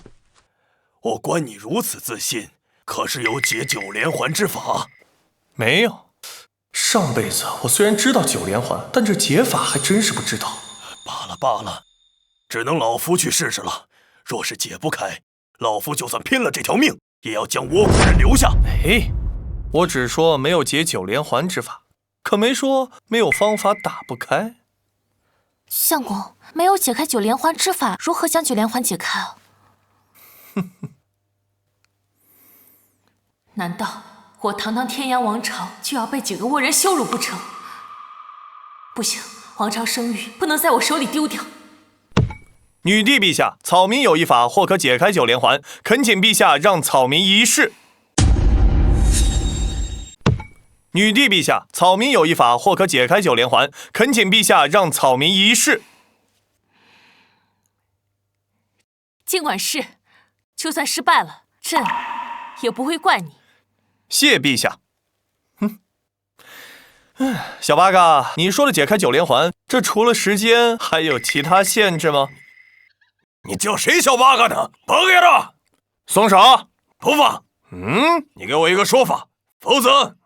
我观你如此自信，可是有解9连环之法？没有，上辈子我虽然知道9连环，但这解法还真是不知道。罢了，只能老夫去试试了。若是解不开，老夫就算拼了这条命，也要将倭国人留下。哎，我只说没有解9连环之法，可没说没有方法打不开。相公，没有解开9连环之法，如何将9连环解开啊？难道我堂堂天阳王朝就要被几个倭人羞辱不成？不行，王朝声誉不能在我手里丢掉。女帝陛下，草民有一法或可解开9连环，恳请陛下让草民一试。女帝陛下，草民有一法或可解开9连环，恳请陛下让草民一试。尽管是，就算失败了，朕也不会怪你。谢陛下。小八嘎，你说的解开9连环，这除了时间，还有其他限制吗？你叫谁小八嘎呢？放开他！松手！不放！你给我一个说法，否则……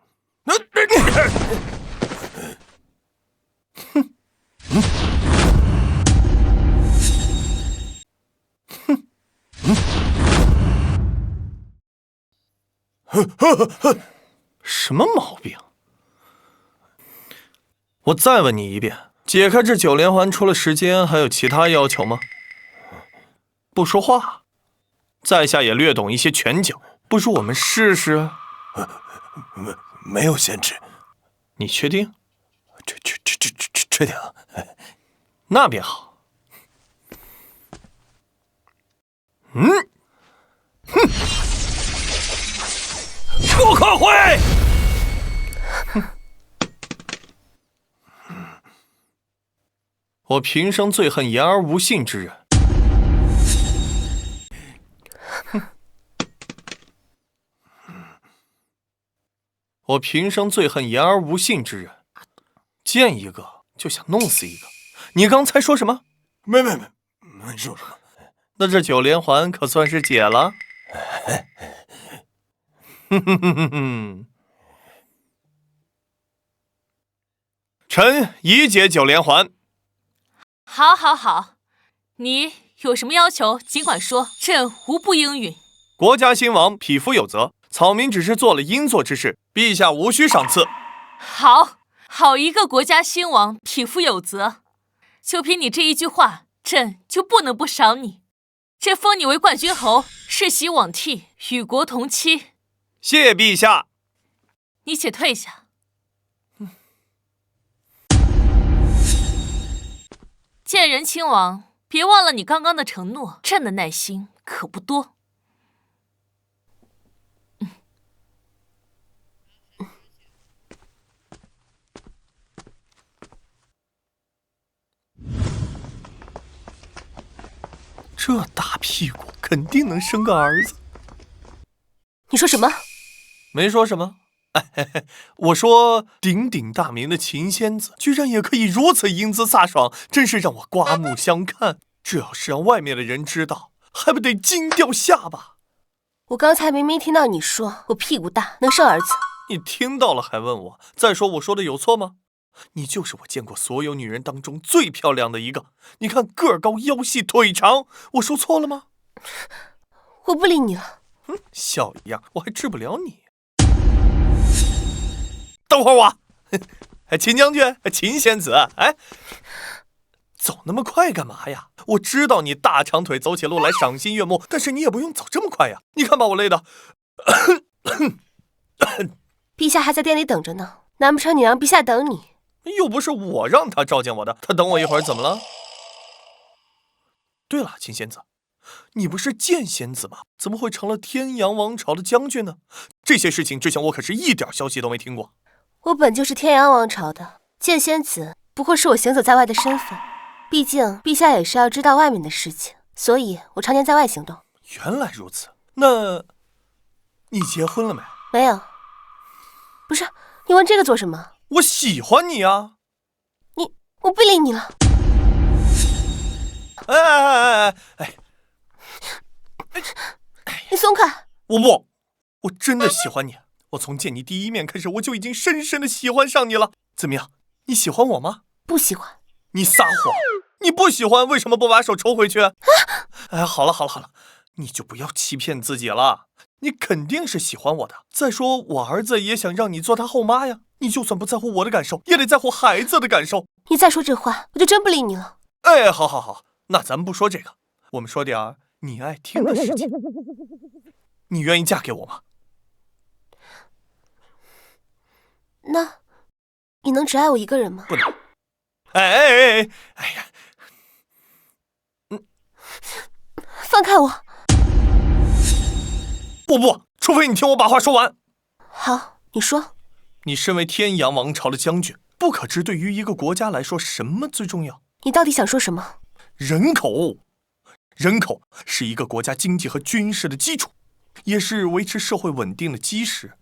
什么毛病？我再问你一遍，解开这9连环除了时间，还有其他要求吗？不说话，在下也略懂一些拳脚，不如我们试试？没有限制。你确定？确定。那便好。不可悔！我平生最恨言而无信之人。我平生最恨言而无信之人，见一个就想弄死一个。你刚才说什么？没说什么。那这9连环可算是解了。臣已解9连环。好，你有什么要求尽管说，朕无不应允。国家兴亡，匹夫有责。草民只是做了应做之事，陛下无需赏赐。好一个国家兴亡，匹夫有责！就凭你这一句话，朕就不能不赏你。这封你为冠军侯，世袭罔替，与国同期。谢陛下。你且退下。见人亲王，别忘了你刚刚的承诺，朕的耐心可不多。这大屁股肯定能生个儿子。你说什么？没说什么。我说鼎鼎大名的秦仙子居然也可以如此英姿飒爽，真是让我刮目相看。这要是让外面的人知道，还不得惊掉下巴？我刚才明明听到你说我屁股大能生儿子。你听到了还问我？再说我说的有错吗？你就是我见过所有女人当中最漂亮的一个。你看个儿高腰细腿长，我说错了吗？我不理你了。小样，我还治不了你。等会儿我，秦将军，秦仙子，哎，走那么快干嘛呀？我知道你大长腿走起路来赏心悦目，但是你也不用走这么快呀。你看把我累的。陛下还在店里等着呢，难不成你让陛下等你？又不是我让他召见我的，他等我一会儿怎么了？对了，秦仙子，你不是剑仙子吗？怎么会成了天阳王朝的将军呢？这些事情之前我可是一点消息都没听过。我本就是天阳王朝的，剑仙子不过是我行走在外的身份。毕竟陛下也是要知道外面的事情，所以我常年在外行动。原来如此，那你结婚了没？没有。不是，你问这个做什么？我喜欢你啊！我不理你了。哎！你松开！我真的喜欢你。我从见你第一面开始，我就已经深深的喜欢上你了。怎么样，你喜欢我吗？不喜欢。你撒谎！你不喜欢，为什么不把手抽回去？哎，好了，你就不要欺骗自己了。你肯定是喜欢我的。再说，我儿子也想让你做他后妈呀。你就算不在乎我的感受，也得在乎孩子的感受。你再说这话，我就真不理你了。哎，好，那咱们不说这个，我们说点你爱听的事情。你愿意嫁给我吗？那，你能只爱我一个人吗？不能。哎呀！放开我！不，除非你听我把话说完。好，你说。你身为天阳王朝的将军，不可知对于一个国家来说，什么最重要？你到底想说什么？人口。人口是一个国家经济和军事的基础，也是维持社会稳定的基石。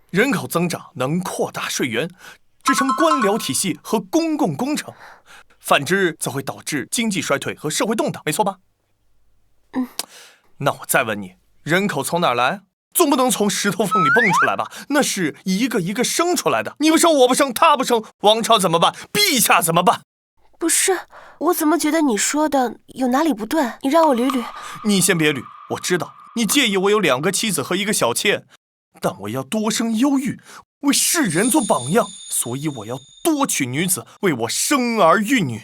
人口增长能扩大税源，支撑官僚体系和公共工程，反之则会导致经济衰退和社会动荡，没错吧？那我再问你，人口从哪儿来？总不能从石头缝里蹦出来吧？那是一个一个生出来的。你不生，我不生，他不生，王朝怎么办？陛下怎么办？不是，我怎么觉得你说的有哪里不对？你让我捋捋。你先别捋，我知道你介意我有2个妻子和1个小妾，但我要多生优育，为世人做榜样，所以我要多娶女子，为我生儿育女，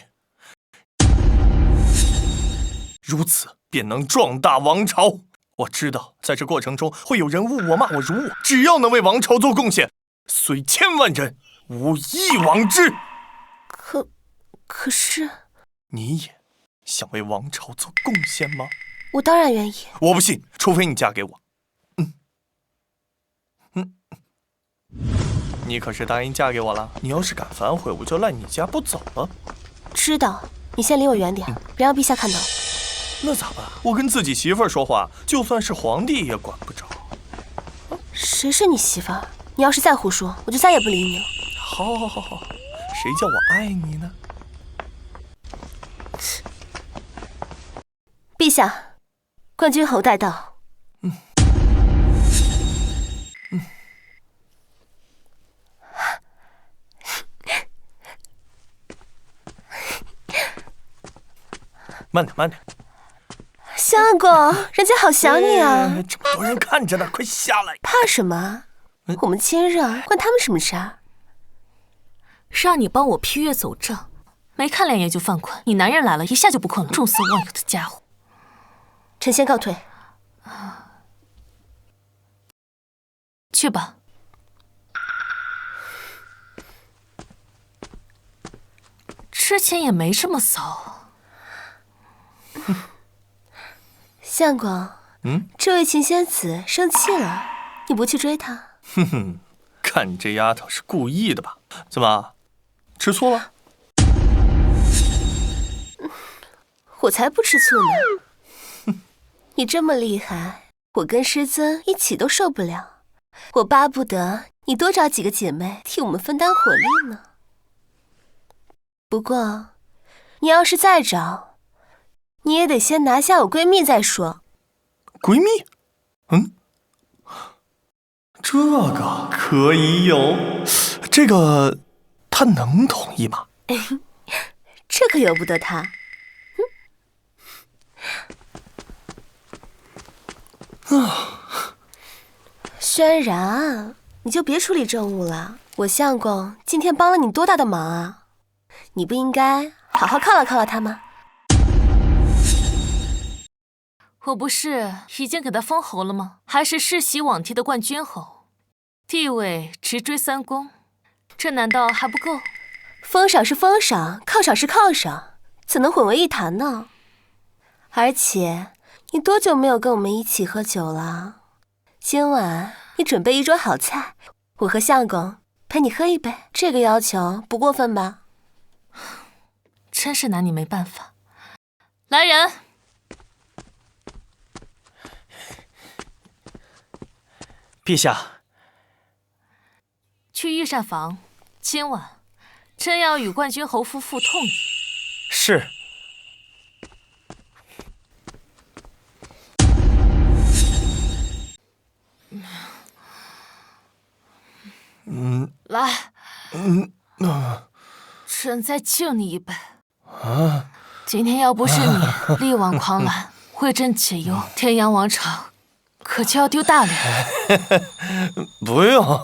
如此便能壮大王朝。我知道在这过程中会有人误我骂我辱我，只要能为王朝做贡献，虽千万人无一往之。可是你也想为王朝做贡献吗？我当然愿意。我不信，除非你嫁给我。你可是答应嫁给我了。你要是敢反悔，我就赖你家不走了。知道，你先离我远点，别让陛下看到。那咋办？我跟自己媳妇儿说话，就算是皇帝也管不着。谁是你媳妇儿？你要是再胡说，我就再也不理你了。好，谁叫我爱你呢？陛下，冠军侯带到。慢点。相公，人家好想你啊！这么多人看着呢，快下来！怕什么？我们亲热，关他们什么事儿？让你帮我批阅走账，没看两眼就犯困。你男人来了，一下就不困了，重色忘友的家伙！臣先告退。去吧。之前也没这么骚。相公，这位秦仙子生气了，你不去追她？哼哼，看你这丫头是故意的吧？怎么，吃醋了？我才不吃醋呢！你这么厉害，我跟师尊一起都受不了。我巴不得你多找几个姐妹替我们分担火力呢。不过，你要是再找，你也得先拿下我闺蜜再说。闺蜜？这个可以有，这个她能同意吗？这可由不得她。轩然，你就别处理政务了。我相公今天帮了你多大的忙啊！你不应该好好犒劳犒劳他吗？我不是已经给他封侯了吗？还是世袭罔替的冠军侯，地位直追3公，这难道还不够？封赏是封赏，犒赏是犒赏，怎能混为一谈呢？而且，你多久没有跟我们一起喝酒了？今晚你准备一桌好菜，我和相公陪你喝一杯，这个要求不过分吧？真是拿你没办法。来人！陛下，去御膳房，今晚真要与冠军侯夫妇痛饮。是。来，朕再敬你一杯。今天要不是你力挽狂澜，为朕解忧，天阳王朝可就要丢大脸。不用，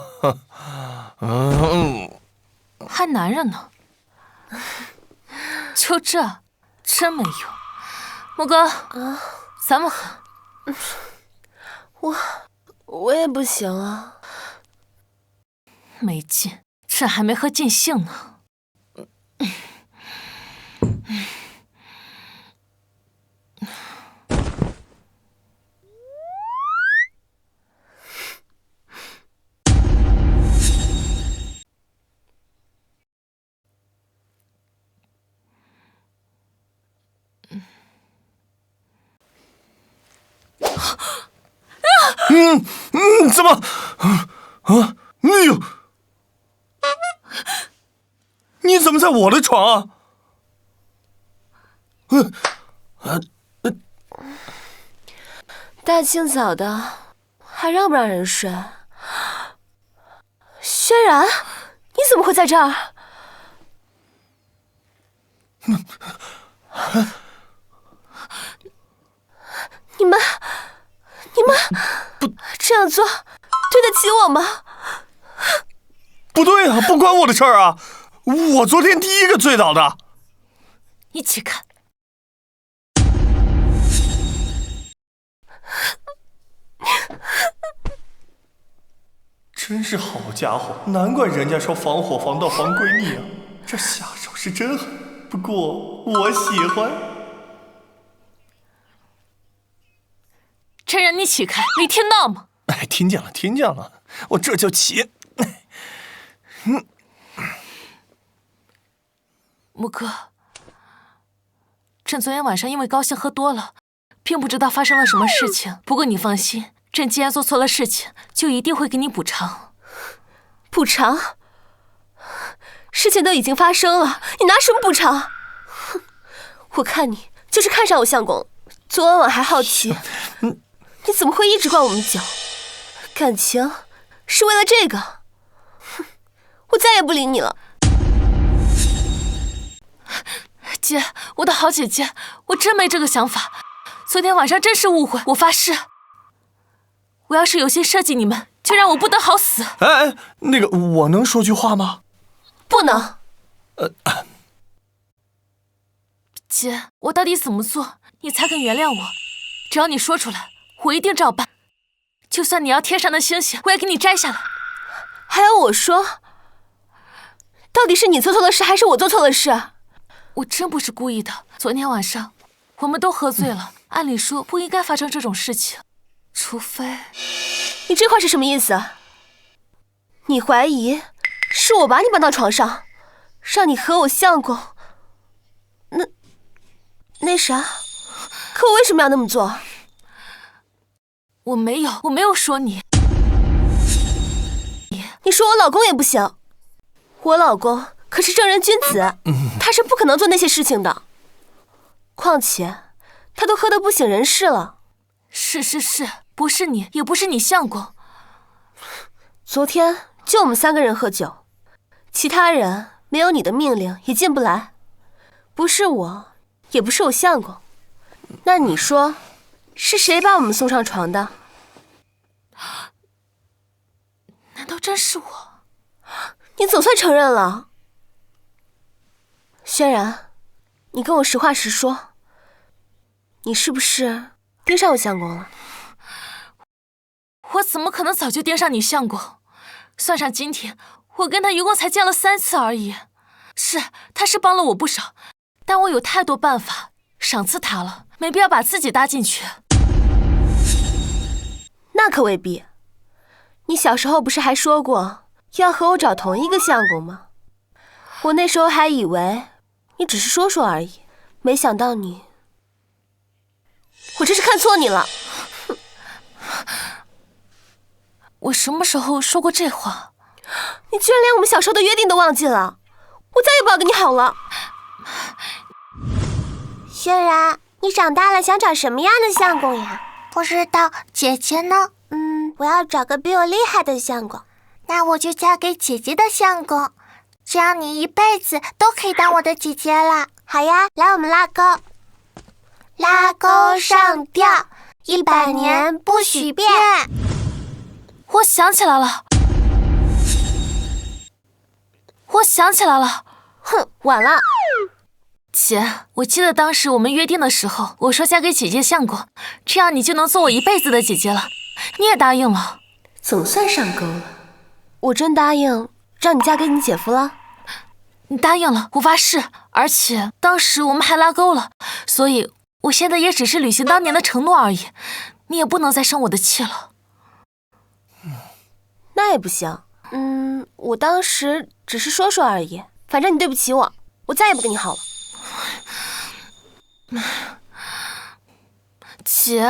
还男人呢？就这，真没用。莫哥，咱们喝。我也不行啊。没劲，朕还没喝尽兴呢。怎么？哎呦！你怎么在我的床啊？大清早的，还让不让人睡？轩然，你怎么会在这儿？你们不这样做，对得起我吗？不对啊，不关我的事儿啊！我昨天第一个醉倒的。一起看。真是好家伙，难怪人家说防火防盗防闺蜜啊！这下手是真狠，不过我喜欢。朕让你起开，没听到吗？哎，听见了，听见了，我这就起。穆哥，朕昨天晚上因为高兴喝多了，并不知道发生了什么事情。不过你放心，朕既然做错了事情，就一定会给你补偿。补偿？事情都已经发生了，你拿什么补偿？哼，我看你就是看上我相公，昨晚还好奇，你怎么会一直灌我们酒？感情是为了这个？哼，我再也不理你了。姐，我的好姐姐，我真没这个想法。昨天晚上真是误会，我发誓。我要是有心设计你们，就让我不得好死。哎，那个，我能说句话吗？不能。姐，我到底怎么做，你才肯原谅我？只要你说出来，我一定照办。就算你要天上的星星，我也给你摘下来。还要我说？到底是你做错了事，还是我做错了事？我真不是故意的。昨天晚上，我们都喝醉了，按理说不应该发生这种事情，除非……你这话是什么意思？你怀疑是我把你搬到床上，让你和我相公？那啥，可我为什么要那么做？我没有说你。你说我老公也不行，我老公可是正人君子，他是不可能做那些事情的。况且，他都喝得不省人事了。是，不是你，也不是你相公。昨天就我们3个人喝酒，其他人没有你的命令也进不来，不是我，也不是我相公。那你说，是谁把我们送上床的？难道真是我？你总算承认了。轩然，你跟我实话实说，你是不是盯上我相公了？我怎么可能早就盯上你相公？算上今天，我跟他一共才见了3次而已。是，他是帮了我不少，但我有太多办法赏赐他了，没必要把自己搭进去。那可未必。你小时候不是还说过要和我找同一个相公吗？我那时候还以为你只是说说而已，没想到你……我真是看错你了。我什么时候说过这话？你居然连我们小时候的约定都忘记了！我再也不要跟你好了。轩然，你长大了想找什么样的相公呀？不知道，姐姐呢？我要找个比我厉害的相公。那我就嫁给姐姐的相公，这样你一辈子都可以当我的姐姐了。好呀，来我们拉钩。拉钩上吊，100年不许变。我想起来了。哼，晚了。姐，我记得当时我们约定的时候，我说嫁给姐姐相公，这样你就能做我一辈子的姐姐了。你也答应了。总算上钩了。我真答应让你嫁给你姐夫了？你答应了，我发誓。而且当时我们还拉钩了，所以我现在也只是履行当年的承诺而已。你也不能再生我的气了。那也不行。我当时只是说说而已，反正你对不起我，我再也不跟你好了。姐，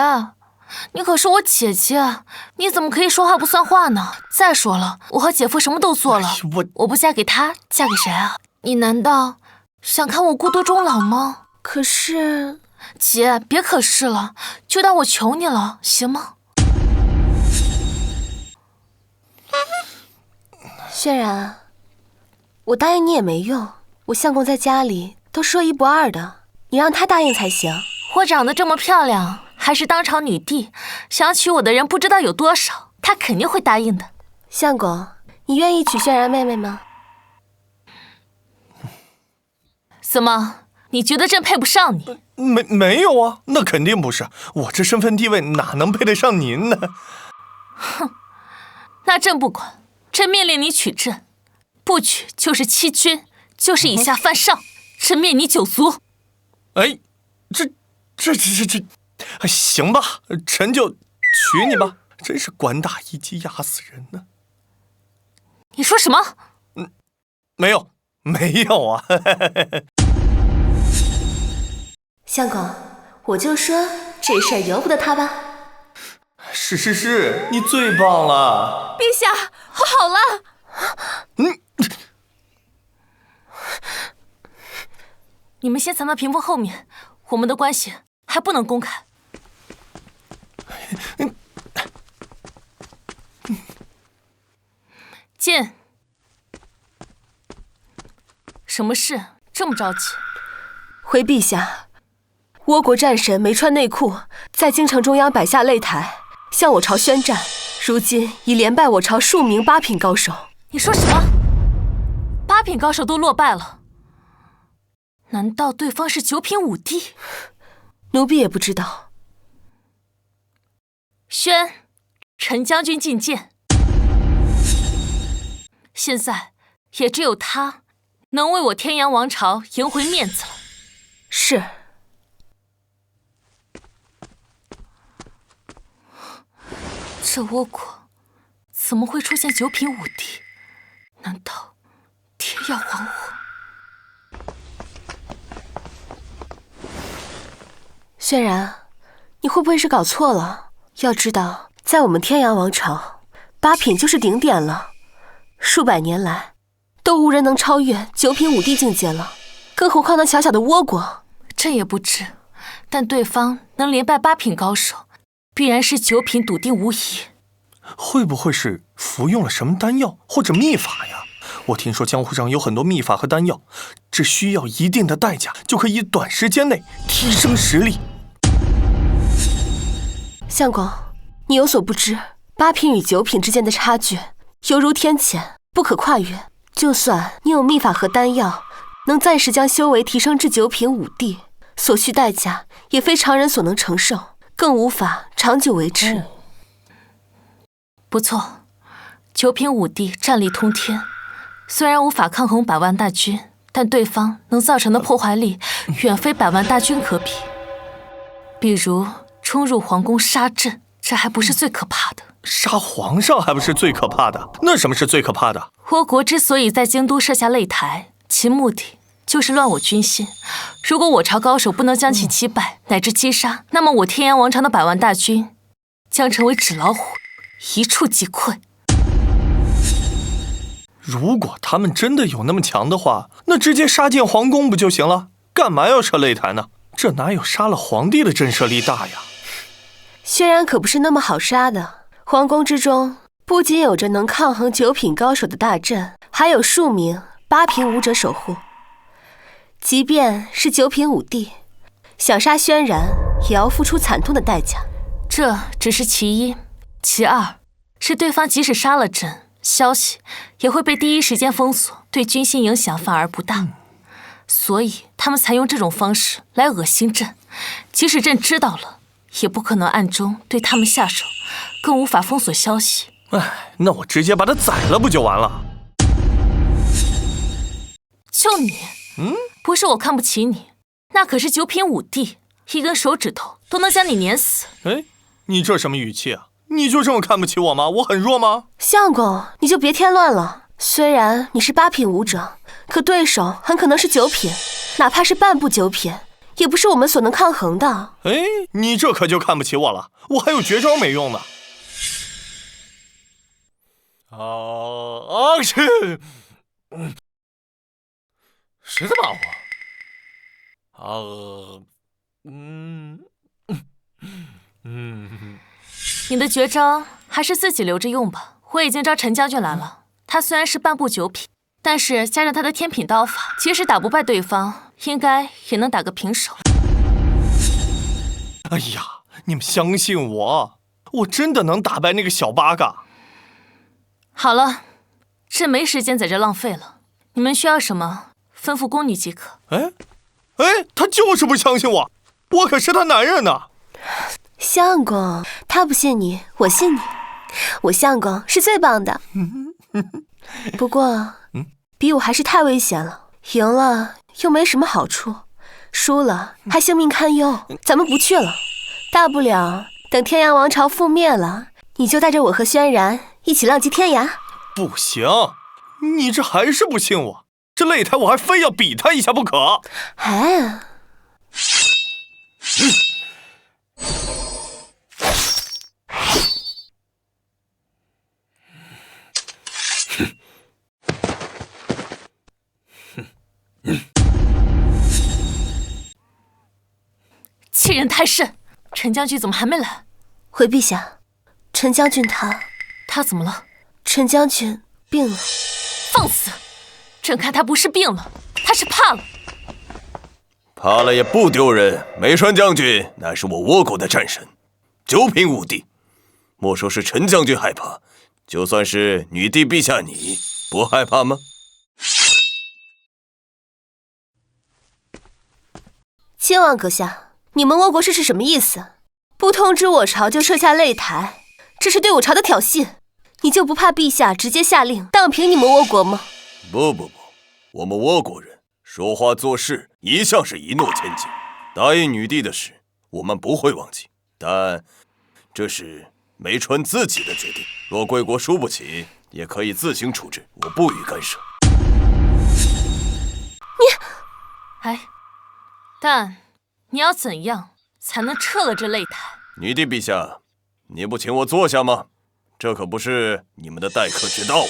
你可是我姐姐，你怎么可以说话不算话呢？再说了，我和姐夫什么都做了，我不嫁给他，嫁给谁啊？你难道想看我孤独终老吗？可是，姐，别可是了，就当我求你了，行吗？轩然，我答应你也没用，我相公在家里都说一不二的，你让他答应才行。我长得这么漂亮，还是当朝女帝，想娶我的人不知道有多少，他肯定会答应的。相公，你愿意娶轩然妹妹吗？怎么，你觉得朕配不上你？没有啊，那肯定不是，我这身份地位哪能配得上您呢？哼，那朕不管，朕命令你娶朕，不娶就是欺君，就是以下犯上，朕灭你九族。哎，这，行吧，臣就娶你吧。真是官大一级压死人呢。你说什么？没有啊。相公，我就说这事儿由不得他吧。是，你最棒了。陛下，我好了。你们先藏到屏风后面，我们的关系还不能公开。进。什么事这么着急？回陛下，倭国战神没穿内裤，在京城中央摆下擂台，向我朝宣战，如今已连败我朝数名8品高手。你说什么？8品高手都落败了？难道对方是9品5帝？奴婢也不知道。宣，陈将军觐见。现在也只有他能为我天阳王朝赢回面子了。是。这倭国怎么会出现9品5帝？难道爹要还我？轩然，你会不会是搞错了？要知道，在我们天阳王朝，8品就是顶点了，数百年来都无人能超越9品5帝境界了，更何况那小小的倭国。朕也不知，但对方能连败8品高手，必然是9品笃定无疑。会不会是服用了什么丹药或者秘法呀？我听说江湖上有很多秘法和丹药，只需要一定的代价，就可以短时间内提升实力。相公，你有所不知，8品与9品之间的差距犹如天堑，不可跨越。就算你有秘法和丹药，能暂时将修为提升至9品5帝，所需代价也非常人所能承受，更无法长久维持。不错，9品5帝战力通天，虽然无法抗衡百万大军，但对方能造成的破坏力远非百万大军可比。比如冲入皇宫杀朕，这还不是最可怕的。杀皇上还不是最可怕的？那什么是最可怕的？倭国之所以在京都设下擂台，其目的就是乱我军心。如果我朝高手不能将其击败，乃至击杀，那么我天阳王朝的百万大军将成为纸老虎，一触即溃。如果他们真的有那么强的话，那直接杀进皇宫不就行了？干嘛要设擂台呢？这哪有杀了皇帝的震慑力大呀？轩然可不是那么好杀的。皇宫之中不仅有着能抗衡9品高手的大阵，还有数名8品武者守护。即便是9品5帝，想杀轩然，也要付出惨痛的代价。这只是其一，其二是对方即使杀了朕，消息也会被第一时间封锁，对军心影响反而不大。所以他们才用这种方式来恶心朕，即使朕知道了，也不可能暗中对他们下手，更无法封锁消息。哎，那我直接把他宰了不就完了？就你，不是我看不起你，那可是9品5帝，一根手指头都能将你碾死。哎，你这什么语气啊？你就这么看不起我吗？我很弱吗？相公，你就别添乱了。虽然你是8品武者，可对手很可能是9品，哪怕是半步9品，也不是我们所能抗衡的。哎，你这可就看不起我了，我还有绝招没用呢。去！谁在骂我？你的绝招还是自己留着用吧。我已经招陈将军来了，他虽然是半步9品，但是加上他的天品刀法，即使打不败对方，应该也能打个平手。哎呀，你们相信我，我真的能打败那个小八嘎。好了，朕没时间在这浪费了，你们需要什么，吩咐宫女即可。哎，他就是不相信我，我可是他男人呢。相公，他不信你，我信你。我相公是最棒的。不过，比武还是太危险了，赢了又没什么好处，输了还性命堪忧。咱们不去了，大不了等天阳王朝覆灭了，你就带着我和轩然一起浪迹天涯。不行，你这还是不信我，这擂台我还非要比他一下不可。哎。欺人太甚！陈将军怎么还没来？回陛下，陈将军他怎么了？陈将军病了。放肆！朕看他不是病了，他是怕了。怕了也不丢人。梅川将军乃是我倭国的战神，9品5帝，莫说是陈将军害怕，就算是女帝陛下你不害怕吗？千万阁下，你们倭国是什么意思？不通知我朝就设下擂台，这是对我朝的挑衅。你就不怕陛下直接下令荡平你们倭国吗？不，我们倭国人说话做事一向是一诺千金，答应女帝的事我们不会忘记，但这是梅川自己的决定，若贵国输不起，也可以自行处置，我不予干涉。但你要怎样才能撤了这擂台？女帝陛下，你不请我坐下吗？这可不是你们的待客之道啊！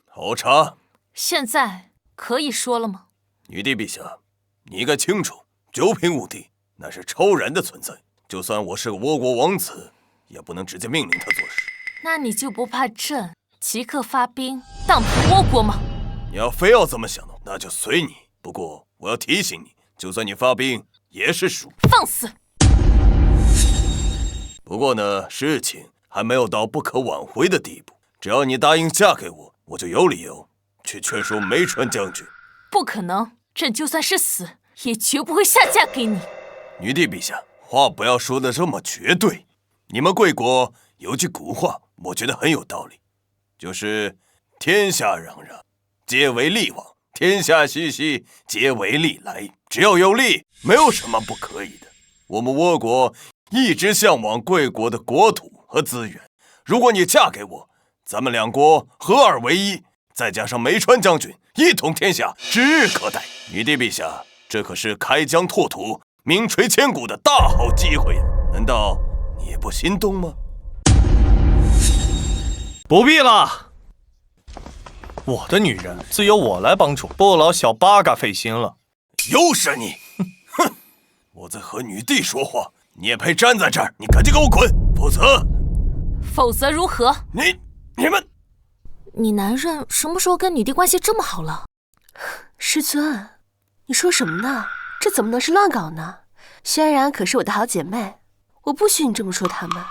好茶。现在可以说了吗？女帝陛下，你应该清楚，九品武帝那是超然的存在，就算我是个倭国王子，也不能直接命令他做事。那你就不怕朕即刻发兵荡平倭国吗？你要非要这么想，那就随你。不过我要提醒你，就算你发兵，也是输。放肆！不过呢，事情还没有到不可挽回的地步。只要你答应嫁给我，我就有理由去劝说梅川将军。不可能，朕就算是死，也绝不会下嫁给你。女帝陛下，话不要说的这么绝对。你们贵国有句古话，我觉得很有道理，就是天下攘攘，皆为利往；天下熙熙，皆为利来。只要有利，没有什么不可以的。我们倭国一直向往贵国的国土和资源，如果你嫁给我，咱们两国合二为一，再加上梅川将军，一统天下指日可待。女帝陛下，这可是开疆拓土、名垂千古的大好机会，难道你不心动吗？不必了，我的女人自有我来帮助，不劳小八嘎费心了。又是你！哼！我在和女帝说话，你也配站在这儿？你赶紧给我滚，否则如何？你们，你男人什么时候跟女帝关系这么好了？师尊，你说什么呢？这怎么能是乱搞呢？轩然可是我的好姐妹，我不许你这么说她们。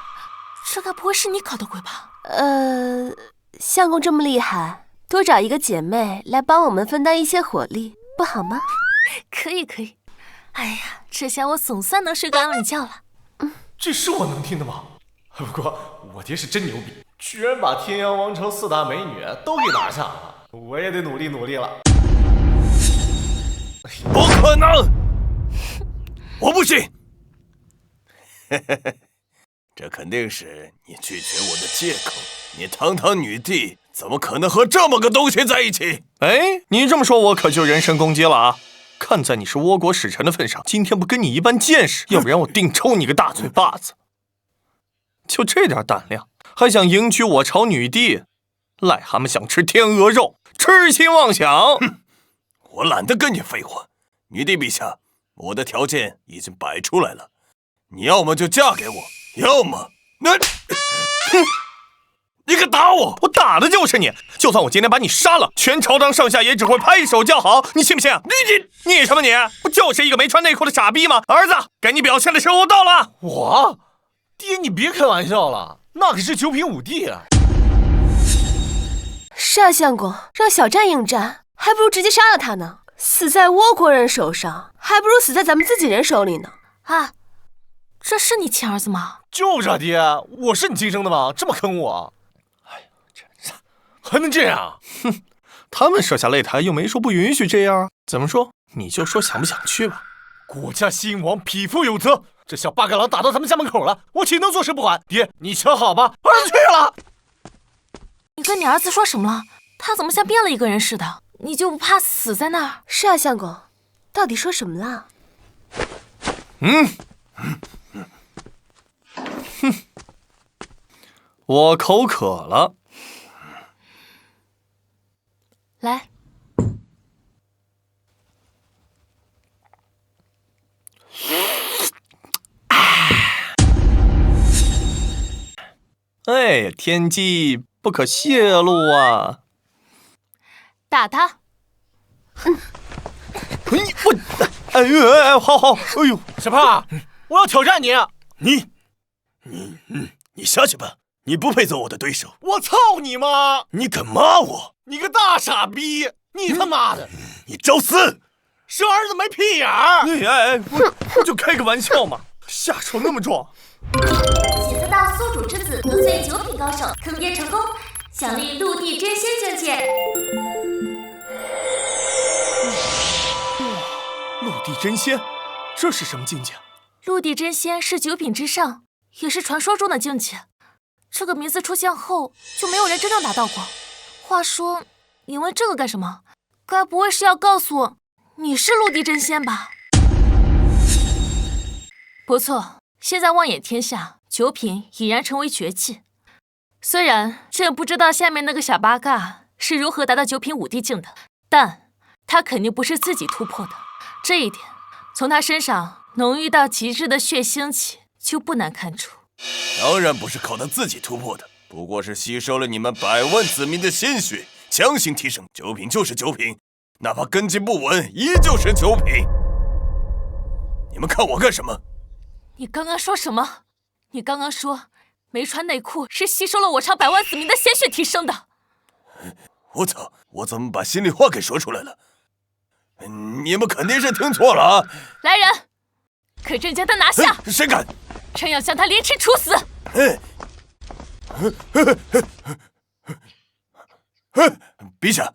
这该不会是你搞的鬼吧？相公这么厉害，多找一个姐妹来帮我们分担一些火力，不好吗？可以。哎呀，这下我总算能睡个安稳觉了。这是我能听的吗？不过我爹是真牛逼，居然把天阳王朝4大美女都给拿下了，我也得努力了。不可能！我不信！这肯定是你拒绝我的借口。你堂堂女帝，怎么可能和这么个东西在一起？哎，你这么说，我可就人身攻击了啊！看在你是倭国使臣的份上，今天不跟你一般见识，要不然我定抽你个大嘴巴子！就这点胆量，还想迎娶我朝女帝？癞蛤蟆想吃天鹅肉，痴心妄想！哼，我懒得跟你废话。女帝陛下，我的条件已经摆出来了，你要么就嫁给我，要么哼，你敢打我？我打的就是你！就算我今天把你杀了，全朝堂上下也只会拍手叫好，你信不信？你什么你？不就是一个没穿内裤的傻逼吗？儿子，该你表现的时候到了。我爹，你别开玩笑了，那可是9品武帝啊！是啊，相公，让小战应战，还不如直接杀了他呢。死在倭国人手上，还不如死在咱们自己人手里呢。啊，这是你亲儿子吗？就是啊，爹，我是你亲生的吗？这么坑我？哎呀，真是还能这样？哼，他们设下擂台又没说不允许这样啊。怎么说？你就说想不想去吧。国家兴亡，匹夫有责。这小八嘎狼打到咱们家门口了，我岂能坐视不管？爹，你瞧好吧，儿子去了。你跟你儿子说什么了？他怎么像变了一个人似的？你就不怕死在那儿？是啊，相公，到底说什么了？我口渴了。来。哎，天机不可泄露啊！打他！好，哎呦，小胖，我要挑战你！你下去吧，你不配做我的对手。我操你妈！你敢骂我？你个大傻逼！你他妈的！你找死！生儿子没屁眼儿！我就开个玩笑嘛，下手那么重。写作到宿主之子得罪9品高手，坑爹成功，奖励陆地真仙境界。陆地真仙，这是什么境界？陆地真仙是9品之上，也是传说中的境界。这个名字出现后，就没有人真正达到过。话说，你问这个干什么？该不会是要告诉我你是陆地真仙吧？不错，现在望眼天下，9品已然成为绝技。虽然朕不知道下面那个小八嘎是如何达到9品5地境的，但他肯定不是自己突破的。这一点，从他身上浓郁到极致的血腥气就不难看出。当然不是靠他自己突破的，不过是吸收了你们百万子民的鲜血，强行提升。9品就是9品，哪怕根基不稳，依旧是9品。你们看我干什么？你刚刚说什么？你刚刚说没穿内裤是吸收了我上百万子民的鲜血提升的。我操！我怎么把心里话给说出来了？你们肯定是听错了啊！来人，可朕将他拿下！谁敢？朕要将他凌迟处死！陛下，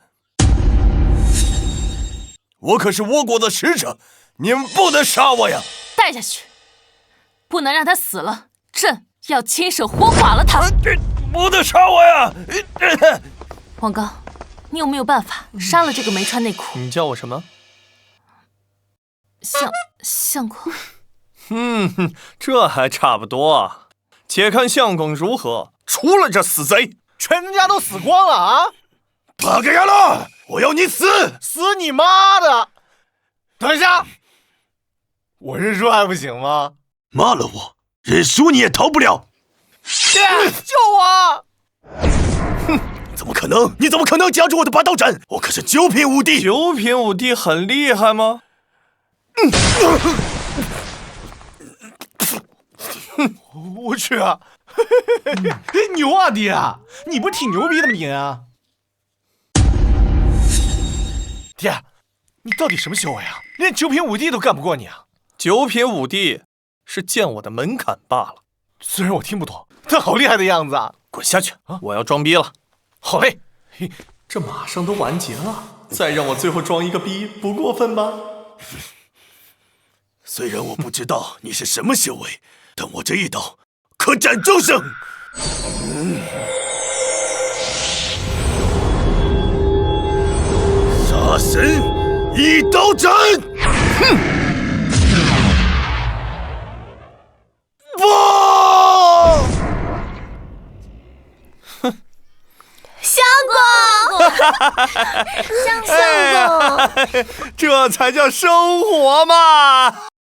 我可是倭国的使者，你们不能杀我呀！带下去，不能让他死了，朕要亲手活剐了他！不能杀我呀！王刚，你有没有办法杀了这个没穿内裤？你叫我什么？相公。这还差不多。且看相公如何除了这死贼。全家都死光了啊！八个丫头，我要你死！死你妈的！等一下，我认输还不行吗？骂了我，认输你也逃不了！救我！怎么可能？你怎么可能夹住我的拔刀斩？我可是9品5地。9品5地很厉害吗？我去啊！牛啊，爹！你不是挺牛逼的吗你啊？爹，你到底什么修为啊？连9品5地都干不过你啊！9品5地是见我的门槛罢了。虽然我听不懂，但好厉害的样子啊！滚下去！我要装逼了。好嘞，这马上都完结了，再让我最后装一个逼，不过分吧？虽然我不知道你是什么修为，但我这一刀可斩终生！杀神一刀斩！不！相公，相公，这才叫生活嘛！